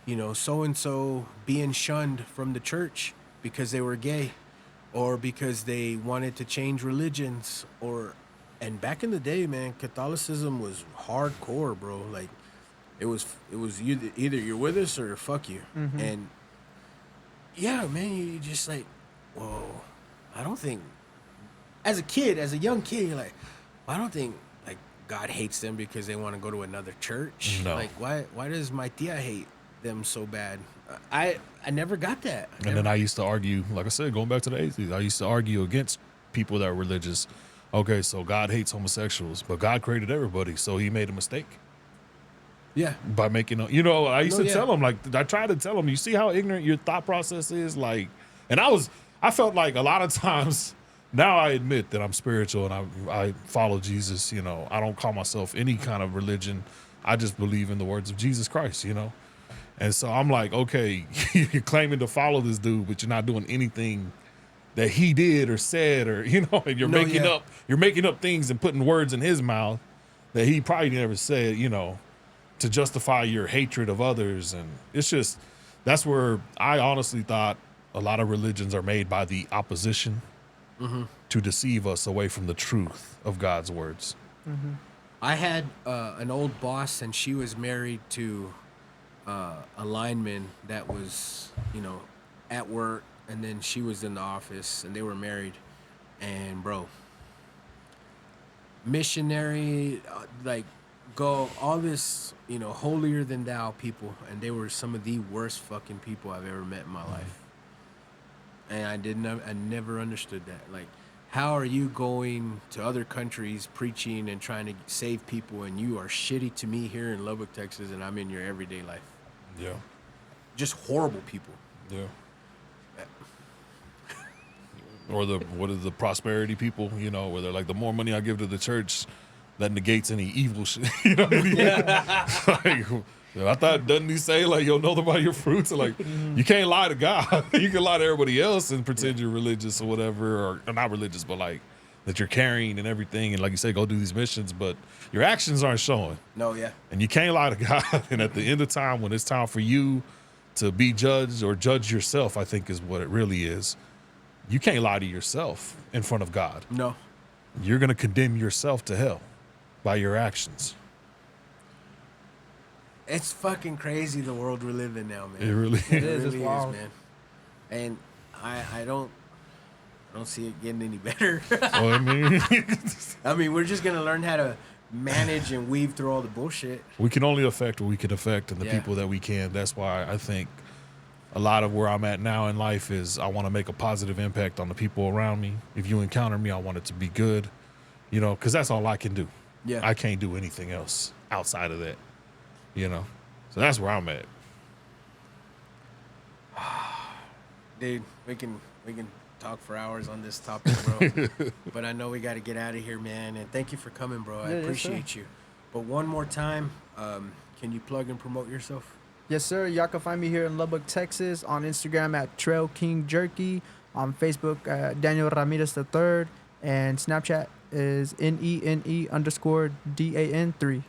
you know, so-and-so being shunned from the church because they were gay or because they wanted to change religions and back in the day, man, Catholicism was hardcore, bro. Like, it was either you're with us or fuck you. And yeah, man, you just like, whoa, I don't think, as a young kid, you're like, well, I don't think like God hates them because they want to go to another church. No. Like, why does my tia hate them so bad? I never got that. Then I used to argue, like I said, going back to the atheists, I used to argue against people that are religious. Okay, so God hates homosexuals, but God created everybody, so he made a mistake. Yeah. By making, you know, I used to tell him, like, I tried to tell him, you see how ignorant your thought process is? Like, and I felt like a lot of times, now I admit that I'm spiritual and I follow Jesus, you know. I don't call myself any kind of religion. I just believe in the words of Jesus Christ, you know. And so I'm like, okay, you're claiming to follow this dude, but you're not doing anything that he did or said, or, you know, and you're making up things and putting words in his mouth that he probably never said, you know, to justify your hatred of others. And it's just, that's where I honestly thought a lot of religions are made by the opposition to deceive us away from the truth of God's words. I had an old boss, and she was married to a lineman that was, you know, at work. And then she was in the office, and they were married. And, bro, missionary, like, go, all this, you know, holier than thou people. And they were some of the worst fucking people I've ever met in my life. And I never understood that. Like, how are you going to other countries preaching and trying to save people, and you are shitty to me here in Lubbock, Texas, and I'm in your everyday life? Yeah. Just horrible people. Yeah. Or what are the prosperity people, you know, where they're like, the more money I give to the church, that negates any evil shit. You know what I mean? Like, I thought, doesn't he say, like, you'll know them by your fruits? Like, you can't lie to God. You can lie to everybody else and pretend you're religious or whatever, or not religious, but like that you're carrying and everything. And like you say, go do these missions, but your actions aren't showing. No, yeah. And you can't lie to God. And at the end of time, when it's time for you to be judged or judge yourself, I think is what it really is. You can't lie to yourself in front of God. No. You're going to condemn yourself to hell by your actions. It's fucking crazy the world we live in now, man. It really It is. is. It's wild. man. And I don't see it getting any better. Well, I mean, I mean, we're just gonna learn how to manage and weave through all the bullshit. we can only affect what we can affect and the Yeah. people that we can. That's why I think a lot of where I'm at now in life is I want to make a positive impact on the people around me. If you encounter me, I want it to be good, you know, because that's all I can do. Yeah. I can't do anything else outside of that, you know. So that's where I'm at. Dude, we can talk for hours on this topic, bro. But I know we got to get out of here, man. And thank you for coming, bro. I Yeah, yes, appreciate you. But one more time, can you plug and promote yourself? Yes, sir. Y'all can find me here in Lubbock, Texas, on Instagram at Trail King Jerky, on Facebook Daniel Ramirez III, and Snapchat is NENE_DAN3.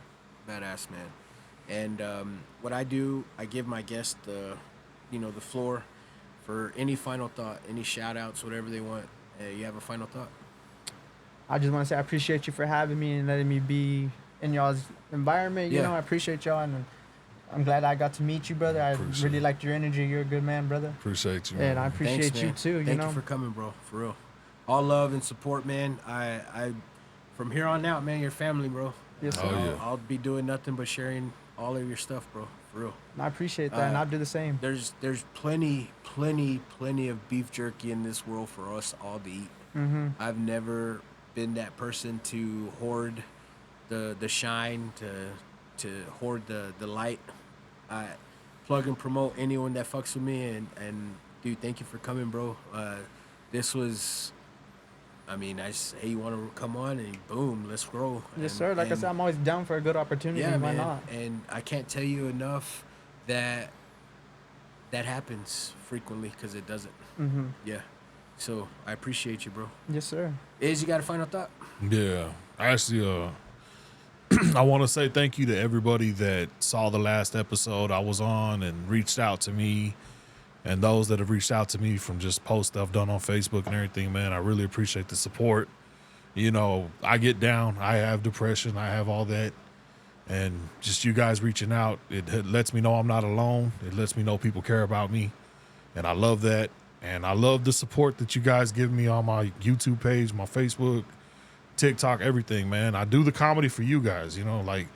Badass, man. And what I do, I give my guests the floor for any final thought, any shout outs, whatever they want. You have a final thought? I just want to say I appreciate you for having me and letting me be in y'all's environment. You Yeah. know, I appreciate y'all, and I'm glad I got to meet you, brother. I Appreciate really it. liked your energy. You're a good man, brother. Appreciate you. And I man. appreciate Thanks, you man. too. Thank you know, you for coming, bro. For real. All love and support, man. I from here on out, man, you're family, bro. yes, sir. Oh, yeah. I'll be doing nothing but sharing all of your stuff, bro. For real. And I appreciate that, and I'll do the same. There's plenty of beef jerky in this world for us all to eat. Mm-hmm. I've never been that person to hoard the shine, to hoard the light. I plug and promote anyone that fucks with me, and dude, thank you for coming, bro. This was, I mean, I just, hey, you want to come on, and boom, let's grow. Yes, sir. Like I said, I'm always down for a good opportunity. Yeah, Why man. not? And I can't tell you enough that happens frequently, because it doesn't. Mm-hmm. Yeah. So I appreciate you, bro. Yes, sir. You got a final thought? Yeah. Actually, I want to say thank you to everybody that saw the last episode I was on and reached out to me, and those that have reached out to me from just posts I've done on Facebook and everything, man. I really appreciate the support. You know, I get down. I have depression. I have all that. And just you guys reaching out, it lets me know I'm not alone. It lets me know people care about me. And I love that. And I love the support that you guys give me on my YouTube page, my Facebook, TikTok, everything, man. I do the comedy for you guys, you know, like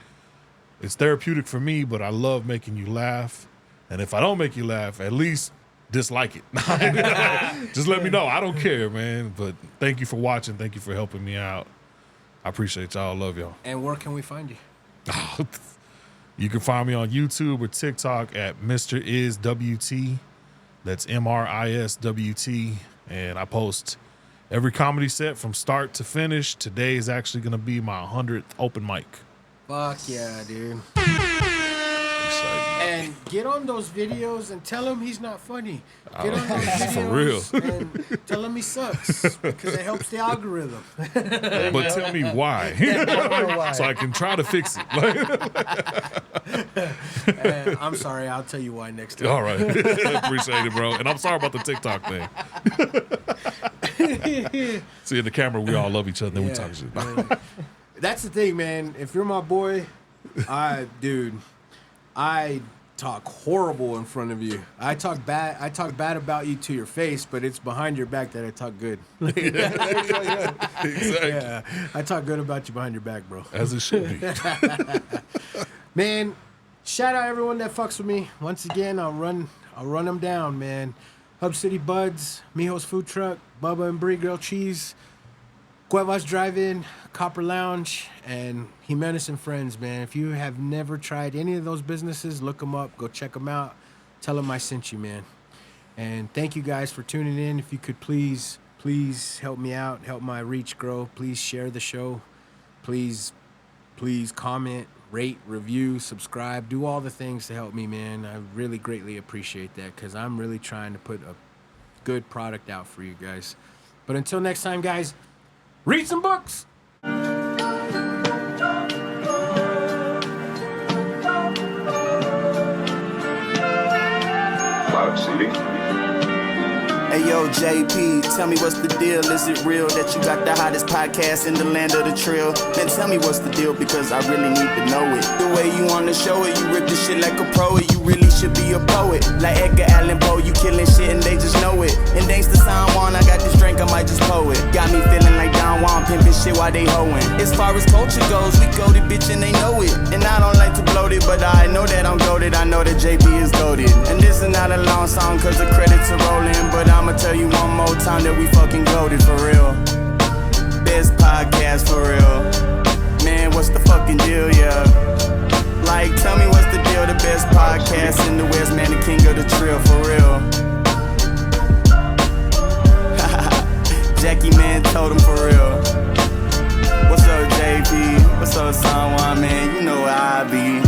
it's therapeutic for me, but I love making you laugh. And if I don't make you laugh, at least dislike it. Just let me know. I don't care, man. But thank you for watching. Thank you for helping me out. I appreciate y'all. Love y'all. And where can we find you? You can find me on YouTube or TikTok at Mr. Is WT. That's MRISWT. And I post every comedy set from start to finish. Today is actually going to be my 100th open mic. Fuck yeah, dude. Exciting. And get on those videos and tell him he's not funny. Get on those videos For real. and tell him he sucks, because it helps the algorithm. But tell me why. So I can try to fix it. I'm sorry. I'll tell you why next time. All right. Appreciate it, bro. And I'm sorry about the TikTok thing. See, in the camera, we all love each other. Then we talk shit. That's the thing, man. If you're my boy, I talk horrible in front of you. I talk bad about you to your face, but it's behind your back that I talk good. Exactly. Yeah, I talk good about you behind your back, bro. As it should be. Man, shout out everyone that fucks with me. Once again, I'll run them down, man. Hub City Buds, Mijo's Food Truck, Bubba and Brie Grilled Cheese, Cuevas Drive-In, Copper Lounge, and Jimenez and Friends, man. If you have never tried any of those businesses, look them up. Go check them out. Tell them I sent you, man. And thank you guys for tuning in. If you could please help me out, help my reach grow. Please share the show. Please comment, rate, review, subscribe. Do all the things to help me, man. I really greatly appreciate that, because I'm really trying to put a good product out for you guys. But until next time, guys, read some books. CD. Hey yo, JP, tell me what's the deal? Is it real that you got the hottest podcast in the land of the trail? Then tell me what's the deal, because I really need to know it. The way you wanna show it, you rip the shit like a pro. You really should be a poet, like Edgar Allan Poe. You killing shit and they just know it. And thanks to San Juan, I got this drink, I might just pour it. Got me feeling like Don Juan, pimping shit while they hoeing. As far as culture goes, we goated, bitch, and they know it. And I don't like to bloat it, but I know that I'm goated. I know that JP is goated. And this is not a long song, cause the credits are rolling, but I'ma tell you one more time that we fucking goated for real. Best podcast for real. Man, what's the fucking deal, yeah? Like, tell me what's the deal? The best podcast in the West, man, the king of the trail for real. Jackie, man, told him for real. What's up, JP? What's up, San Juan, man? You know where I be.